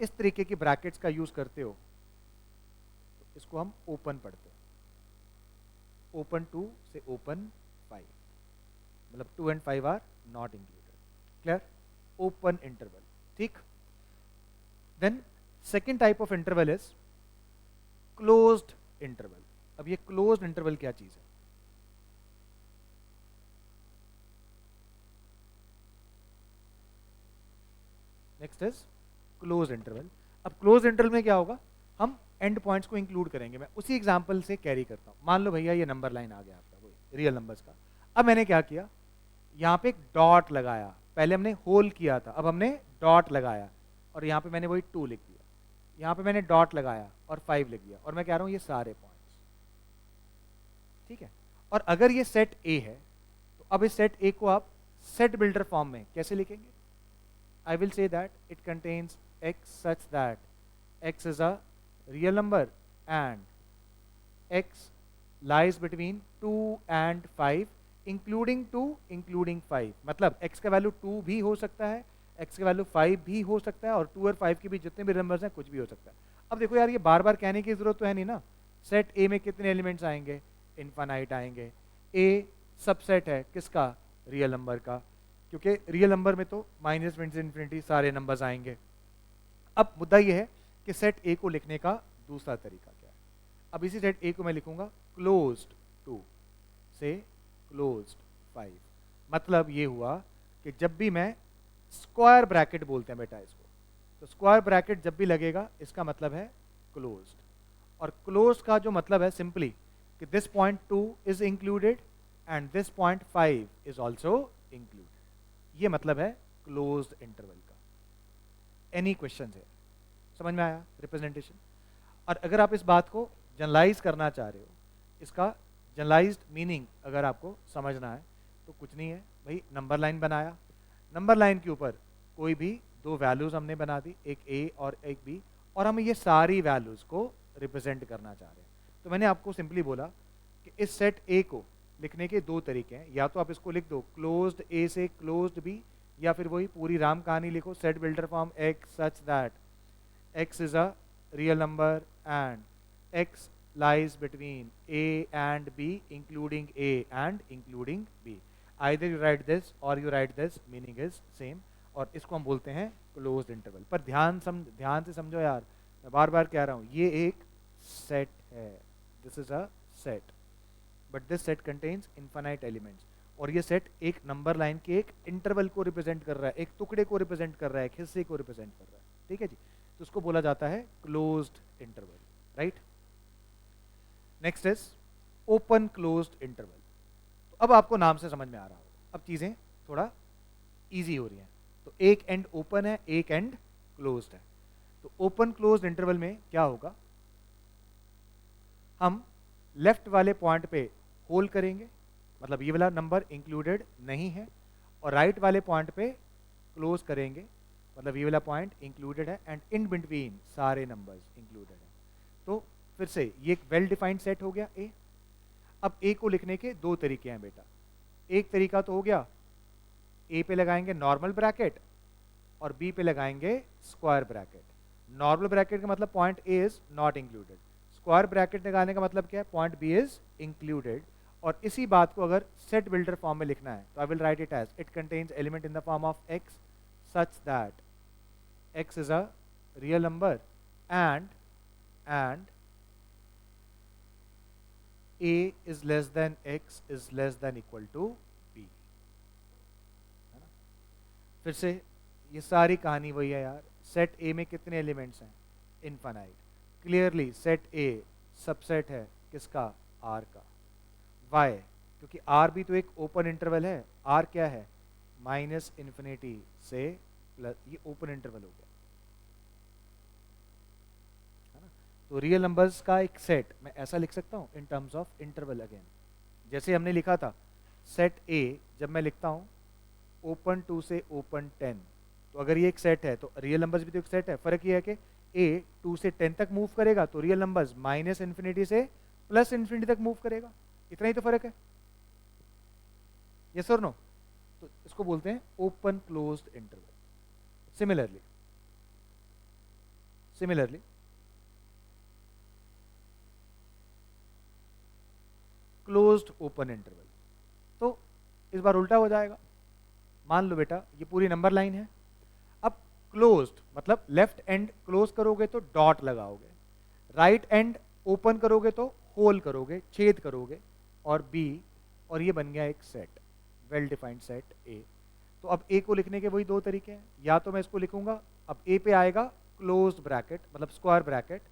Speaker 1: इस तरीके की ब्रैकेट्स का यूज करते हो तो इसको हम ओपन पढ़ते हैं। ओपन 2 से ओपन 5, मतलब 2 and 5 are not included. Clear? Open interval. ठीक, then second type of interval is closed interval. अब ये क्लोज्ड इंटरवल क्या चीज है? Next is close interval. अब क्लोज इंटरवल में क्या होगा, हम एंड पॉइंट्स को इंक्लूड करेंगे। मैं उसी एग्जांपल से कैरी करता हूं। मान लो भैया ये नंबर लाइन आ गया आपका, वही रियल नंबर्स का। अब मैंने क्या किया, यहाँ पे एक डॉट लगाया। पहले हमने होल किया था, अब हमने डॉट लगाया और यहाँ पे मैंने वही 2 लिख दिया। यहाँ पे मैंने डॉट लगाया और 5 लिख दिया, और मैं कह रहा हूँ ये सारे पॉइंट्स। ठीक है, और अगर ये सेट ए है तो अब इस सेट ए को आप सेट बिल्डर फॉर्म में कैसे लिखेंगे? I will say that it contains x such that x is a real number and x lies between 2 and 5 including 2 including 5। मतलब x का वैल्यू 2 भी हो सकता है, x का वैल्यू 5 भी हो सकता है, और 2 और 5 के भी जितने भी नंबर्स हैं कुछ भी हो सकता है। अब देखो यार, ये बार बार कहने की जरूरत तो है नहीं ना। सेट ए में कितने एलिमेंट्स आएंगे? इनफाइनाइट आएंगे। ए सबसेट है किसका? रियल नंबर का, क्योंकि रियल नंबर में तो माइनस से इन्फिनिटी सारे नंबर्स आएंगे। अब मुद्दा यह है कि सेट ए को लिखने का दूसरा तरीका क्या है। अब इसी सेट ए को मैं लिखूंगा क्लोज्ड 2 से क्लोज्ड 5। मतलब ये हुआ कि जब भी मैं स्क्वायर ब्रैकेट बोलते हैं बेटा इसको, तो स्क्वायर ब्रैकेट जब भी लगेगा इसका मतलब है क्लोज्ड। और क्लोज्ड का जो मतलब है सिंपली कि this point 2 is included and this point 5 is also included. ये मतलब है क्लोज्ड इंटरवल का। एनी क्वेश्चन है? समझ में आया रिप्रेजेंटेशन? और अगर आप इस बात को जनरलाइज करना चाह रहे हो, इसका जनरलाइज्ड मीनिंग अगर आपको समझना है तो कुछ नहीं है भाई, नंबर लाइन बनाया, नंबर लाइन के ऊपर कोई भी 2 वैल्यूज हमने बना दी, एक ए और एक बी, और हम ये सारी वैल्यूज को रिप्रेजेंट करना चाह रहे हैं। तो मैंने आपको सिंपली बोला कि इस सेट ए को लिखने के 2 तरीके हैं। या तो आप इसको लिख दो क्लोज्ड ए से क्लोज्ड बी, या फिर वही पूरी राम कहानी लिखो, set builder form x such that x is a real number and x lies between a and b including a and including b। either you write this or you write this, meaning is same, और इसको हम बोलते हैं closed interval. पर ध्यान से समझो यार, मैं बार बार कह रहा हूं ये एक सेट है, this is a set, but this set contains infinite elements. और ये सेट एक नंबर लाइन के एक इंटरवल को रिप्रेजेंट कर रहा है, एक टुकड़े को रिप्रेजेंट कर रहा है, एक हिस्से को रिप्रेजेंट कर रहा है। ठीक है जी, तो उसको बोला जाता है closed interval, right. Next is open closed interval. तो अब आपको नाम से समझ में आ रहा होगा, अब चीजें थोड़ा इजी हो रही हैं। तो एक एंड ओपन है, एक एंड क्लोज्ड है। तो ओपन क्लोज्ड इंटरवल में क्या होगा, हम लेफ्ट वाले पॉइंट पे होल करेंगे, मतलब ये वाला नंबर इंक्लूडेड नहीं है, और राइट वाले पॉइंट पे क्लोज करेंगे, मतलब ये वाला पॉइंट इंक्लूडेड है, एंड इन बिटवीन सारे नंबर्स इंक्लूडेड है। तो फिर से ये एक वेल डिफाइंड सेट हो गया ए। अब ए को लिखने के 2 तरीके हैं बेटा। एक तरीका तो हो गया, ए पे लगाएंगे नॉर्मल ब्रैकेट और बी पे लगाएंगे स्क्वायर ब्रैकेट। नॉर्मल ब्रैकेट का मतलब point A is not included, square bracket लगाने का मतलब क्या है, पॉइंट बी इज इंक्लूडेड। और इसी बात को अगर सेट बिल्डर फॉर्म में लिखना है तो I will write it as it contains element in the form of x such that x is a real number and a is less than x is less than equal to b। है ना? फिर से ये सारी कहानी वही है यार। सेट ए में कितने एलिमेंट्स हैं? इनफाइनाइट। क्लियरली सेट ए सबसेट है किसका? आर का। वाई? क्योंकि आर भी तो एक ओपन इंटरवल है। आर क्या है? माइनस इन्फिनिटी से प्लस, ये ओपन इंटरवल हो गया। तो रियल नंबर्स का एक सेट मैं ऐसा लिख सकता हूं in terms of interval again, जैसे हमने लिखा था सेट ए जब मैं लिखता हूँ ओपन 2 से ओपन 10, तो अगर ये एक सेट है तो रियल नंबर्स भी तो एक सेट है। फर्क ये है कि ए 2 से 10 तक मूव करेगा तो रियल नंबर्स माइनस इन्फिनिटी से प्लस इन्फिनिटी तक मूव करेगा। इतना ही तो फर्क है, यस और नो? तो इसको बोलते हैं open closed interval. Similarly closed open interval, तो इस बार उल्टा हो जाएगा। मान लो बेटा ये पूरी नंबर लाइन है, अब क्लोज्ड मतलब लेफ्ट एंड क्लोज करोगे तो डॉट लगाओगे, राइट एंड ओपन करोगे तो होल करोगे, छेद करोगे, और बी, और ये बन गया एक सेट, वेल डिफाइंड सेट ए। तो अब ए को लिखने के वही दो तरीके हैं, या तो मैं इसको लिखूंगा, अब ए पे आएगा क्लोज्ड ब्रैकेट मतलब स्क्वायर ब्रैकेट,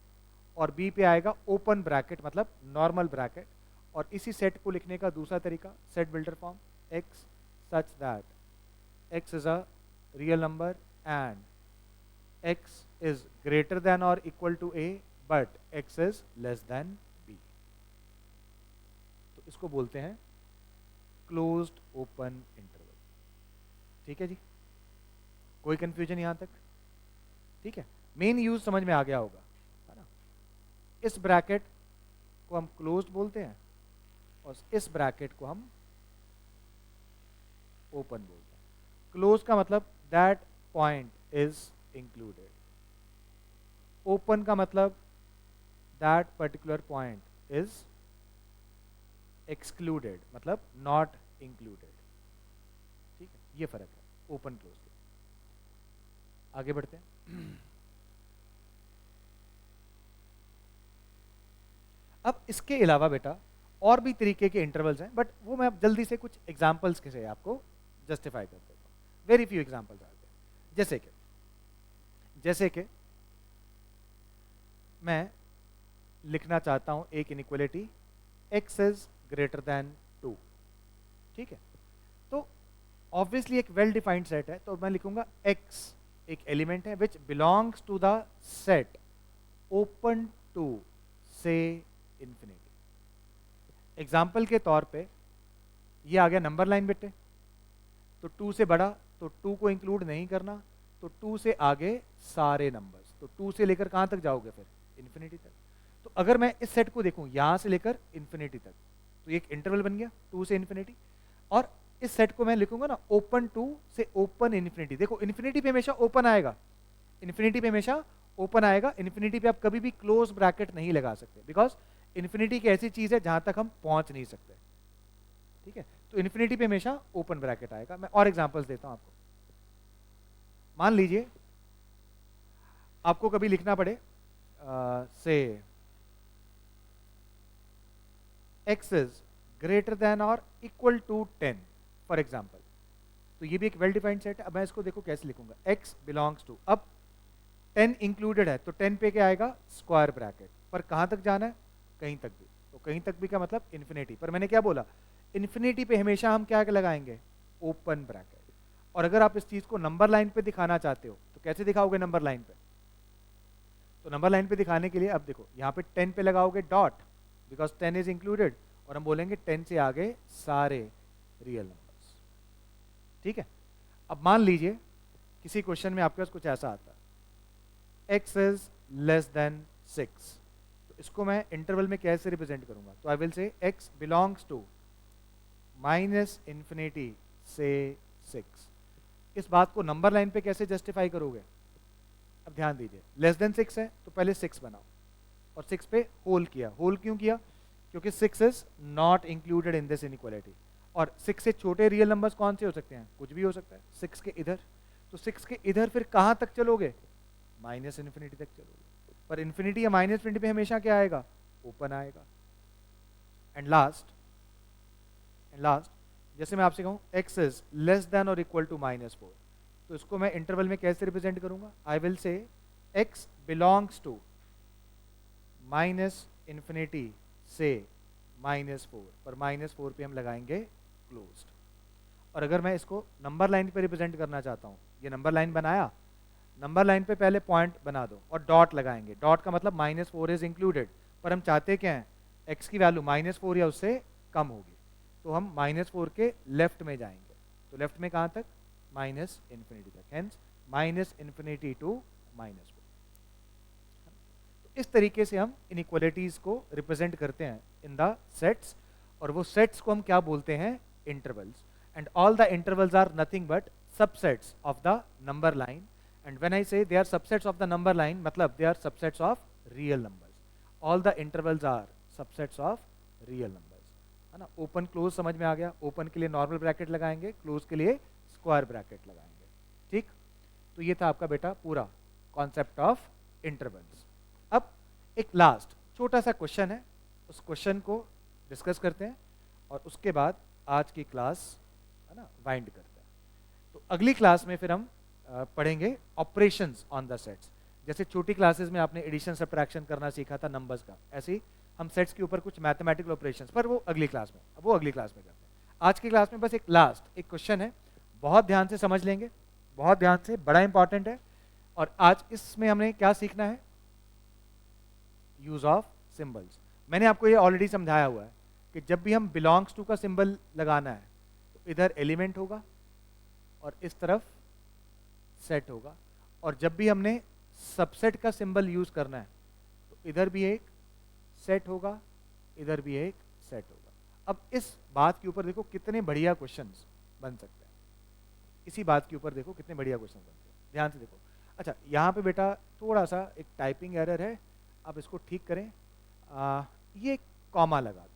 Speaker 1: और बी पे आएगा ओपन ब्रैकेट मतलब नॉर्मल ब्रैकेट। और इसी सेट को लिखने का दूसरा तरीका, set builder form, x such that x is a real number and x is greater than or equal to a but x is less than b। तो इसको बोलते हैं क्लोज्ड ओपन इंटरवल। ठीक है जी, कोई कंफ्यूजन यहां तक? ठीक है, मेन यूज समझ में आ गया होगा, है ना? इस ब्रैकेट को हम क्लोज्ड बोलते हैं और इस ब्रैकेट को हम ओपन बोलते हैं। क्लोज का मतलब that point is included, open का मतलब that particular point is excluded मतलब नॉट इंक्लूडेड। ठीक है, ये फर्क है ओपन क्लोज के। आगे बढ़ते हैं। अब इसके अलावा बेटा और भी तरीके के इंटरवल्स हैं, बट वो मैं अब जल्दी से कुछ एग्जांपल्स के से आपको जस्टिफाई कर देता हूं। वेरी फ्यू एग्जांपल्स आते हैं। जैसे कि मैं लिखना चाहता हूं एक inequality x is greater then 2। ठीक है, तो ऑब्वियसली एक वेल डिफाइंड सेट है, तो मैं लिखूंगा x एक एलिमेंट है which belongs to the set open two से इंफिनिटी। एग्जाम्पल के तौर पे ये आ गया नंबर लाइन बेटे, तो 2 से बड़ा तो 2 को इंक्लूड नहीं करना, तो 2 से आगे सारे नंबर्स, तो 2 से लेकर कहां तक जाओगे फिर? इन्फिनिटी तक। तो अगर मैं इस सेट को देखूं यहां से लेकर इन्फिनिटी तक, तो एक इंटरवल बन गया 2 से इन्फिनिटी। और इस सेट को मैं लिखूंगा ना ओपन 2 से ओपन इन्फिनिटी। देखो इन्फिनिटी पे हमेशा ओपन आएगा, इन्फिनिटी पे हमेशा ओपन आएगा, इन्फिनिटी पे आप कभी भी क्लोज ब्रैकेट नहीं लगा सकते, बिकॉज इन्फिनिटी की ऐसी चीज है जहां तक हम पहुंच नहीं सकते। ठीक है, तो इन्फिनिटी पे हमेशा ओपन ब्रैकेट आएगा। मैं और एग्जांपल्स देता हूं आपको। मान लीजिए आपको कभी लिखना पड़े से x इज ग्रेटर देन और इक्वल टू 10 फॉर एग्जांपल, तो ये भी एक वेल डिफाइंड सेट है। अब मैं इसको देखो कैसे लिखूंगा, x बिलोंग्स टू, अब 10 इंक्लूडेड है तो 10 पे क्या आएगा? स्क्वायर ब्रैकेट, पर कहां तक जाना है? कहीं तक भी। तो कहीं तक भी का मतलब इन्फिनिटी, पर मैंने क्या बोला? इन्फिनिटी पे हमेशा हम क्या लगाएंगे? Open bracket. और अगर आप इस चीज को नंबर लाइन पे दिखाना चाहते हो तो कैसे दिखाओगे नंबर लाइन पे? तो नंबर लाइन पे दिखाने के लिए अब देखो यहाँ पे 10 पे लगाओगे डॉट, बिकॉज 10 इज इंक्लूडेड, और हम बोलेंगे 10 से आगे सारे रियल नंबर्स। ठीक है, अब मान लीजिए किसी क्वेश्चन में आपके पास कुछ ऐसा आता है x इज लेस देन 6, तो इसको मैं इंटरवल में कैसे रिप्रेजेंट करूंगा? तो I will say x belongs to minus infinity से 6। इस बात को नंबर लाइन पे कैसे जस्टिफाई करोगे? अब ध्यान दीजिए, लेस देन 6 है तो पहले 6 बनाओ और 6 पे होल किया। होल क्यों किया? क्योंकि 6 is not included in this inequality, और 6 से छोटे रियल नंबर्स कौन से हो सकते हैं? कुछ भी हो सकता है। 6 के इधर, तो 6 के इधर फिर कहां तक चलोगे? माइनस इन्फिनिटी तक चलोगे, पर इन्फिनिटी या माइनस इन्फिनिटी पे हमेशा क्या आएगा? ओपन आएगा। एंड लास्ट जैसे मैं आपसे कहूं x इज लेस देन और इक्वल टू -4, तो इसको मैं इंटरवल में कैसे रिप्रेजेंट करूंगा? I will say x belongs to minus infinity से -4, पर -4 पे हम लगाएंगे क्लोज्ड। और अगर मैं इसको नंबर लाइन पे रिप्रेजेंट करना चाहता हूं, ये नंबर लाइन बनाया, नंबर लाइन पे पहले पॉइंट बना दो और डॉट लगाएंगे। डॉट का मतलब -4 इज इंक्लूडेड, पर हम चाहते क्या हैं? x की वैल्यू -4 या उससे कम होगी, तो हम -4 के लेफ्ट में जाएंगे, तो लेफ्ट में कहाँ तक, -∞ तक, हेंस -∞ टू -4। तो इस तरीके से हम इनइक्वालिटीज को रिप्रेजेंट करते हैं इन द सेट्स, और वो सेट्स को हम क्या बोलते हैं, intervals. And all the intervals are nothing but subsets of the number line, and when I say they are subsets of the number line, मतलब they are subsets of real numbers. All the intervals are subsets of real numbers, है ना। Open close समझ में आ गया, open के लिए normal bracket लगाएंगे, close के लिए स्क्वायर ब्रैकेट लगाएंगे, ठीक। तो ये था आपका बेटा पूरा कॉन्सेप्ट ऑफ इंटरवल्स। अब एक लास्ट छोटा सा क्वेश्चन है, उस क्वेश्चन को डिस्कस करते हैं और उसके बाद आज की क्लास, है ना, वाइंड करते हैं। तो अगली क्लास में फिर हम पढ़ेंगे ऑपरेशंस ऑन द सेट्स। जैसे छोटी क्लासेस में आपने एडिशन सब्ट्रैक्शन करना सीखा था नंबर्स का, ऐसे ही हम सेट्स के ऊपर कुछ मैथमेटिकल ऑपरेशंस, पर वो अगली क्लास में, वो अगली क्लास में करते हैं। आज की क्लास में बस एक लास्ट एक क्वेश्चन है, बहुत ध्यान से समझ लेंगे, बहुत ध्यान से, बड़ा इंपॉर्टेंट है। और आज इसमें हमने क्या सीखना है, यूज ऑफ सिंबल्स। मैंने आपको ये ऑलरेडी समझाया हुआ है कि जब भी हम बिलोंग्स टू का सिंबल लगाना है तो इधर एलिमेंट होगा और इस तरफ सेट होगा, और जब भी हमने सबसेट का सिंबल यूज करना है तो इधर भी एक सेट होगा, इधर भी एक सेट होगा। अब इस बात के ऊपर देखो कितने बढ़िया क्वेश्चंस बन सकते हैं, इसी बात के ऊपर देखो कितने बढ़िया क्वेश्चन बनते हैं, ध्यान से देखो। अच्छा, यहाँ पे बेटा थोड़ा सा एक टाइपिंग एरर है, आप इसको ठीक करें। ये कॉमा लगा दो,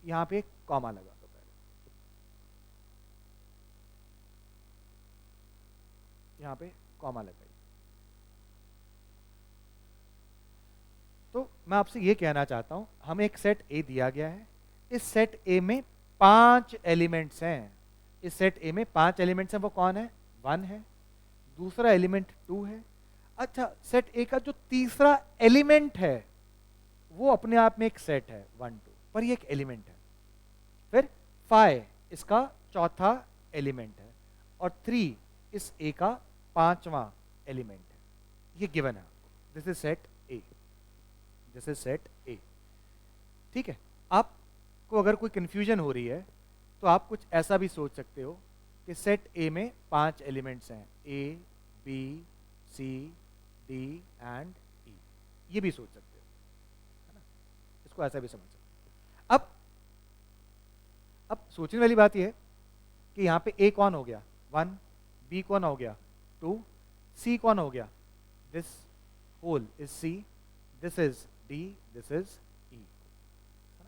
Speaker 1: यहाँ पे एक कॉमा लगा दो पहले, यहाँ पे कॉमा लगाइए। तो मैं आपसे ये कहना चाहता हूं, हमें एक सेट ए दिया गया है, इस सेट ए में 5 एलिमेंट्स हैं, इस सेट ए में 5 एलिमेंट्स हैं। वो कौन है, 1 है, दूसरा एलिमेंट 2 है। अच्छा, सेट ए का जो तीसरा एलिमेंट है वो अपने आप में एक सेट है 1 2, पर ये एक एलिमेंट है। फिर 5 इसका चौथा एलिमेंट है, और 3 इस ए का 5वां एलिमेंट है। ये गिवन है, this is set A, this is set ए, ठीक है। आपको अगर कोई कंफ्यूजन हो रही है तो आप कुछ ऐसा भी सोच सकते हो कि सेट ए में 5 एलिमेंट्स हैं, A B C D and E, ये भी सोच सकते हो, है ना, इसको ऐसा भी समझ सकते हो। अब सोचने वाली बात यह है कि यहाँ पे ए कौन हो गया, 1, बी कौन हो गया, 2, सी कौन हो गया, this whole is C, this is D, this is E.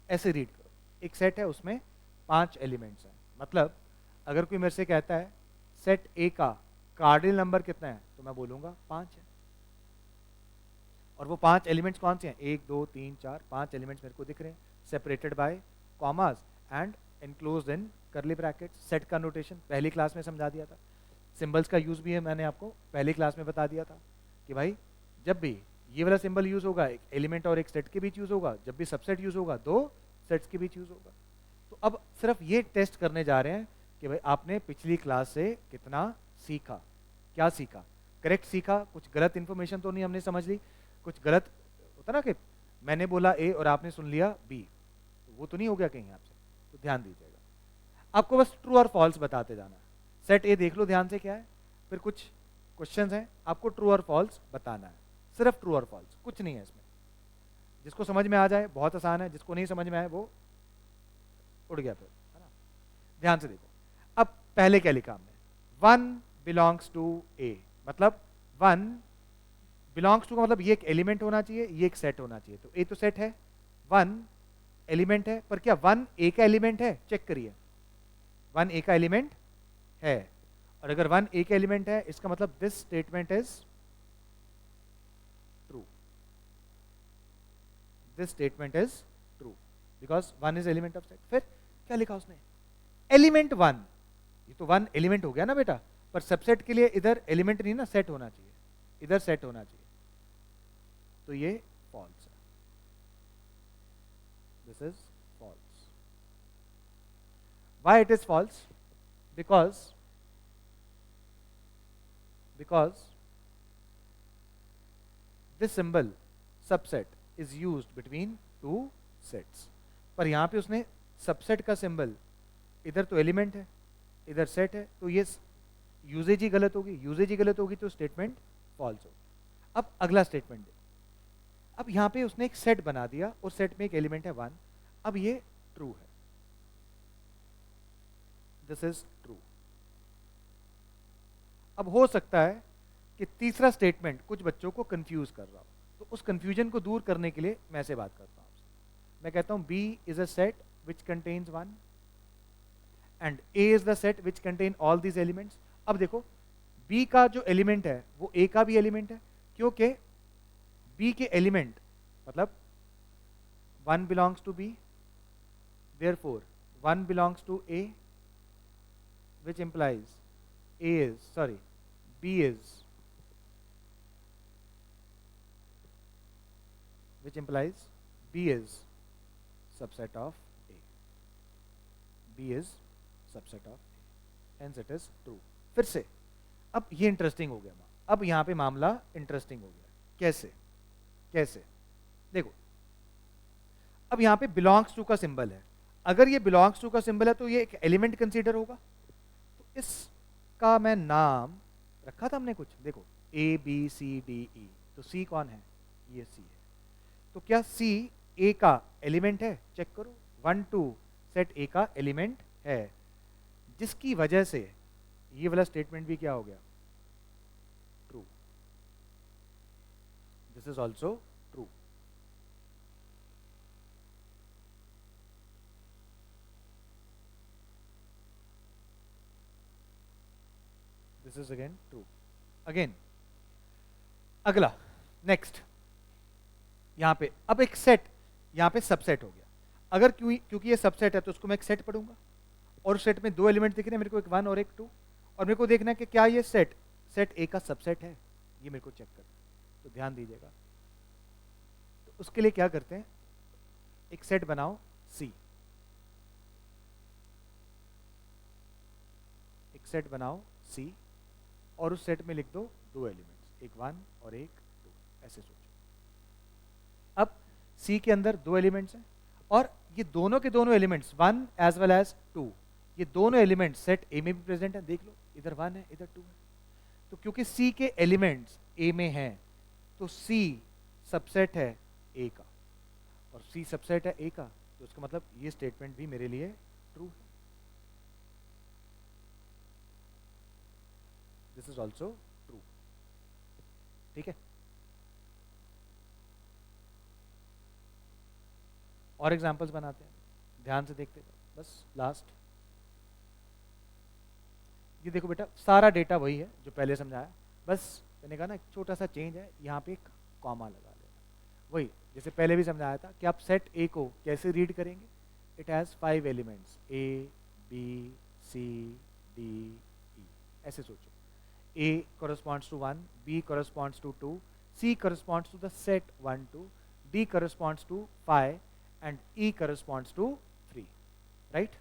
Speaker 1: ऐसे रीड करो, एक सेट है उसमें 5 एलिमेंट्स हैं, मतलब अगर कोई मेरे से कहता है सेट ए का कार्डिनल नंबर कितना है, तो मैं बोलूंगा 5 है। और वो 5 एलिमेंट्स कौन से हैं, 1 2 3 4, 5 एलिमेंट्स मेरे को दिख रहे हैं, separated by commas and enclosed in curly brackets. Set का नोटेशन पहली क्लास में समझा दिया था, सिंबल्स का यूज भी है, मैंने आपको पहली क्लास में बता दिया था कि भाई जब भी ये वाला सिंबल यूज होगा एक एलिमेंट और एक सेट के बीच यूज होगा, जब भी सबसेट यूज होगा 2 सेट्स के बीच यूज होगा। तो अब सिर्फ ये टेस्ट करने जा रहे हैं कि भाई आपने पिछली क्लास से कितना सीखा, क्या सीखा, करेक्ट सीखा, कुछ गलत इंफॉर्मेशन तो नहीं हमने समझ ली, कुछ गलत होता ना कि मैंने बोला ए और आपने सुन लिया बी, तो वो तो नहीं हो गया कहीं आपसे, तो ध्यान दीजिएगा। आपको बस ट्रू और फॉल्स बताते जाना है। सेट ए देख लो ध्यान से क्या है, फिर कुछ क्वेश्चंस हैं, आपको ट्रू और फॉल्स बताना है, सिर्फ ट्रू और फॉल्स, कुछ नहीं है इसमें। जिसको समझ में आ जाए बहुत आसान है, जिसको नहीं समझ में आए वो उड़ गया फिर, है ना। ध्यान से देखो, अब पहले क्या लिखा हमने, 1 बिलोंग्स टू ए, मतलब 1 बिलोंग्स टू का मतलब ये एक एलिमेंट होना चाहिए, ये एक सेट होना चाहिए। तो ए तो सेट है, 1 एलिमेंट है, पर क्या 1 ए का एलिमेंट है, चेक करिए, 1 ए का एलिमेंट है। और अगर 1 ए का एलिमेंट है इसका मतलब this statement is true, this statement is true because 1 is element of set. फिर क्या लिखा उसने, एलिमेंट 1, ये तो 1 एलिमेंट हो गया ना बेटा, पर सबसेट के लिए इधर एलिमेंट नहीं ना, सेट होना चाहिए, इधर सेट होना चाहिए, तो ये फॉल्स है, this is false. Why it is false, because this symbol subset is used between two sets, पर यहाँ पे उसने सबसेट का सिंबल, इधर तो एलिमेंट है, इधर सेट है, तो ये यूजेज ही गलत होगी, यूजेज ही गलत होगी तो स्टेटमेंट फॉल्स होगी। अब अगला स्टेटमेंट देखो, अब यहाँ पे उसने एक सेट बना दिया और सेट में एक एलिमेंट है 1, अब ये ट्रू है, दिस इज ट्रू। अब हो सकता है कि तीसरा स्टेटमेंट कुछ बच्चों को कंफ्यूज कर रहा हो, तो उस कंफ्यूजन को दूर करने के लिए मैं ऐसे बात करता हूँ, मैं कहता हूँ B is a set which contains 1 and A is the set which contain all these elements। अब देखो B का जो एलिमेंट है वो A का भी एलिमेंट है, क्योंकि B के एलिमेंट मतलब 1 belongs to B, therefore 1 belongs to A, which implies B is, which implies B is subset of A, B is subset of A, hence it is true। फिर से अब ये इंटरेस्टिंग हो गया, अब यहाँ पे मामला इंटरेस्टिंग हो गया। कैसे? कैसे? देखो, अब यहाँ पे बिलोंग्स टू का सिंबल है, अगर ये बिलोंग्स टू का सिंबल है तो ये एक एलिमेंट कंसीडर होगा, तो इसका मैं नाम रखा था हमने कुछ, देखो ABCDE, तो C कौन है? ये C है, तो क्या C A का एलिमेंट है? चेक करो, 1 2 सेट A का एलिमेंट है, जिसकी वजह से ये वाला स्टेटमेंट भी क्या हो गया? True. This is also true. This is again true. Again अगला नेक्स्ट, यहां पे अब एक सेट, यहां पे सबसेट हो गया, अगर क्योंकि ये सबसेट है तो उसको मैं एक सेट पढ़ूंगा, और सेट में 2 एलिमेंट दिख रहे हैं मेरे को, एक 1 और एक 2, और मेरे को देखना है कि क्या ये सेट ए का सबसेट है, ये मेरे को चेक करना है, तो ध्यान दीजिएगा। तो उसके लिए क्या करते हैं, एक सेट बनाओ C, एक सेट बनाओ C, और उस सेट में लिख दो 2 एलिमेंट्स, एक 1 और एक 2, ऐसे सोचो। अब C के अंदर 2 एलिमेंट्स हैं, और ये दोनों के दोनों एलिमेंट्स 1 एज वेल एज 2, ये दोनों एलिमेंट्स सेट A में भी प्रेजेंट है, देख लो इधर 1 है इधर 2 है, तो क्योंकि C के एलिमेंट्स A में हैं तो C सबसेट है A का, और C सबसेट है A का, तो उसका मतलब ये स्टेटमेंट भी मेरे लिए ट्रू है। This is also true. ठीक है, और एग्जांपल्स बनाते हैं, ध्यान से देखते हैं, बस लास्ट। ये देखो बेटा, सारा डेटा वही है जो पहले समझाया, बस मैंने कहा ना एक छोटा सा चेंज है, यहाँ पे एक कॉमा लगा लेना, वही जैसे पहले भी समझाया था कि आप सेट A को कैसे रीड करेंगे, it has 5 elements A B C D E, ऐसे सोचो, A corresponds to 1, B corresponds to 2, C corresponds to the set 1 2, D corresponds to 5 and E corresponds to 3, right?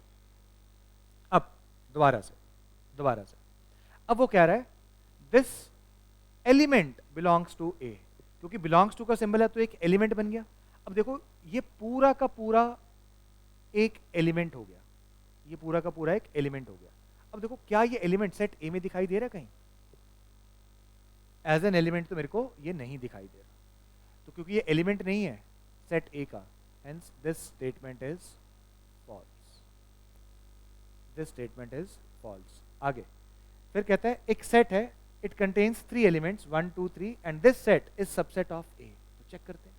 Speaker 1: अब दोबारा से अब वो कह रहा है this element belongs to A, क्योंकि बिलोंग्स टू का सिंबल है तो एक एलिमेंट बन गया। अब देखो ये पूरा का पूरा एक एलिमेंट हो गया, ये पूरा का पूरा एक एलिमेंट हो गया। अब देखो क्या ये एलिमेंट सेट A में दिखाई दे रहा है कहीं? एज एन एलिमेंट तो मेरे को ये नहीं दिखाई दे रहा, तो क्योंकि ये एलिमेंट नहीं है सेट A का, hence this statement is false, this statement is false. आगे फिर कहता है एक सेट है, it contains 3 elements 1 2 3 and this set is subset of A, तो चेक करते हैं,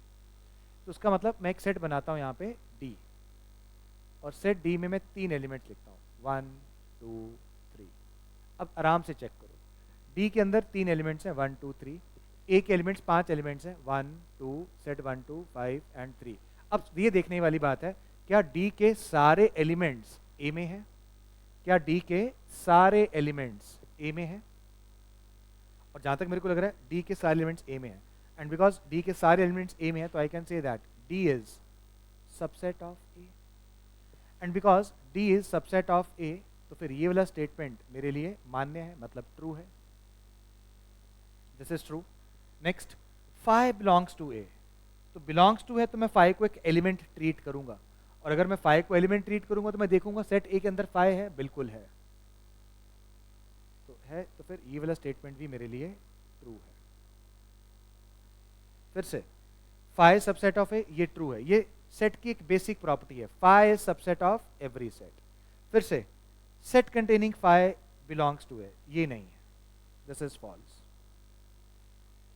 Speaker 1: तो उसका मतलब मैं एक सेट बनाता हूं यहाँ पे D, और सेट D में मैं 3 एलिमेंट्स लिखता हूँ 1 2 3। अब आराम से चेक करो, D के अंदर 3 एलिमेंट्स हैं 1 2 3, A के एलिमेंट्स 5 एलिमेंट्स हैं 1 2 सेट 1 2 5 एंड 3। अब ये देखने वाली बात है, क्या D के सारे एलिमेंट्स A में हैं? क्या D के सारे एलिमेंट्स A में हैं? और जहां तक मेरे को लग रहा है D के सारे एलिमेंट्स A में हैं, एंड बिकॉज D के सारे एलिमेंट्स A में हैं तो I can say that D is subset of A, and because D is subset of A तो फिर ये वाला स्टेटमेंट मेरे लिए मान्य है, मतलब ट्रू है, this is true. Next 5 belongs to A, तो बिलोंग्स टू है तो मैं 5 को एक एलिमेंट ट्रीट करूंगा, और अगर मैं फाई को एलिमेंट ट्रीट करूंगा तो मैं देखूंगा सेट ए के अंदर फाई है, बिल्कुल है, तो फिर ये वाला स्टेटमेंट भी मेरे लिए ट्रू है। फिर से फाई सबसेट ऑफ ए, ये ट्रू है, ये सेट की एक बेसिक प्रॉपर्टी है, phi is subset of every set. फिर से set containing phi belongs to A, ये नहीं है, दिस इज फॉल्स,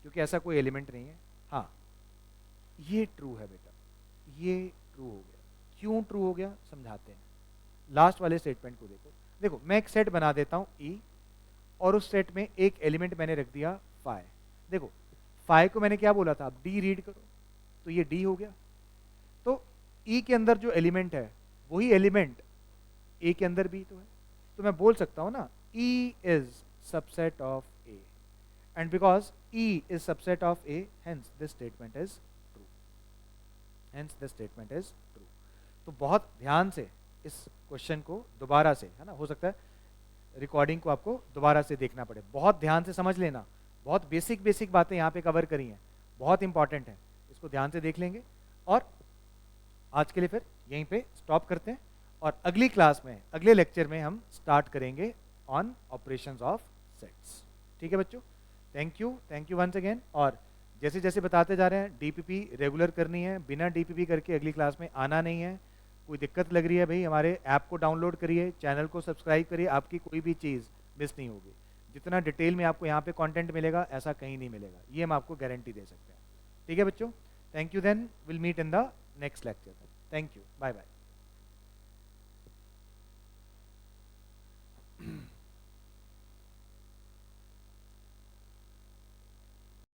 Speaker 1: क्योंकि ऐसा कोई एलिमेंट नहीं है। हाँ ये ट्रू है बेटा, ये ट्रू हो गया। क्यों ट्रू हो गया समझाते हैं। लास्ट वाले स्टेटमेंट को देखो, देखो मैं एक सेट बना देता हूँ ई, और उस सेट में एक एलिमेंट मैंने रख दिया फाई। देखो फाई को मैंने क्या बोला था, अब डी रीड करो, तो ये डी हो गया। तो ई के अंदर जो एलिमेंट है वही एलिमेंट ए के अंदर भी तो है, तो मैं बोल सकता हूँ ना E is subset of A, and because E is subset of A, hence this statement is true, hence this statement is true. तो बहुत ध्यान से इस क्वेश्चन को दोबारा से, है ना, हो सकता है रिकॉर्डिंग को आपको दोबारा से देखना पड़े, बहुत ध्यान से समझ लेना, बहुत बेसिक बातें यहाँ पे कवर करी हैं, बहुत इंपॉर्टेंट है, इसको ध्यान से देख लेंगे। और आज के लिए फिर यहीं पे स्टॉप करते हैं, और अगली क्लास में, अगले लेक्चर में हम स्टार्ट करेंगे ऑन ऑपरेशंस ऑफ सेट्स। ठीक है बच्चों, थैंक यू वंस अगेन। और जैसे जैसे बताते जा रहे हैं डीपीपी रेगुलर करनी है, बिना डीपीपी करके अगली क्लास में आना नहीं है। कोई दिक्कत लग रही है भाई, हमारे ऐप को डाउनलोड करिए, चैनल को सब्सक्राइब करिए, आपकी कोई भी चीज़ मिस नहीं होगी। जितना डिटेल में आपको यहाँ पे कंटेंट मिलेगा ऐसा कहीं नहीं मिलेगा, ये हम आपको गारंटी दे सकते हैं। ठीक है बच्चों, thank you, then will meet in the next lecture. Thank you, bye bye.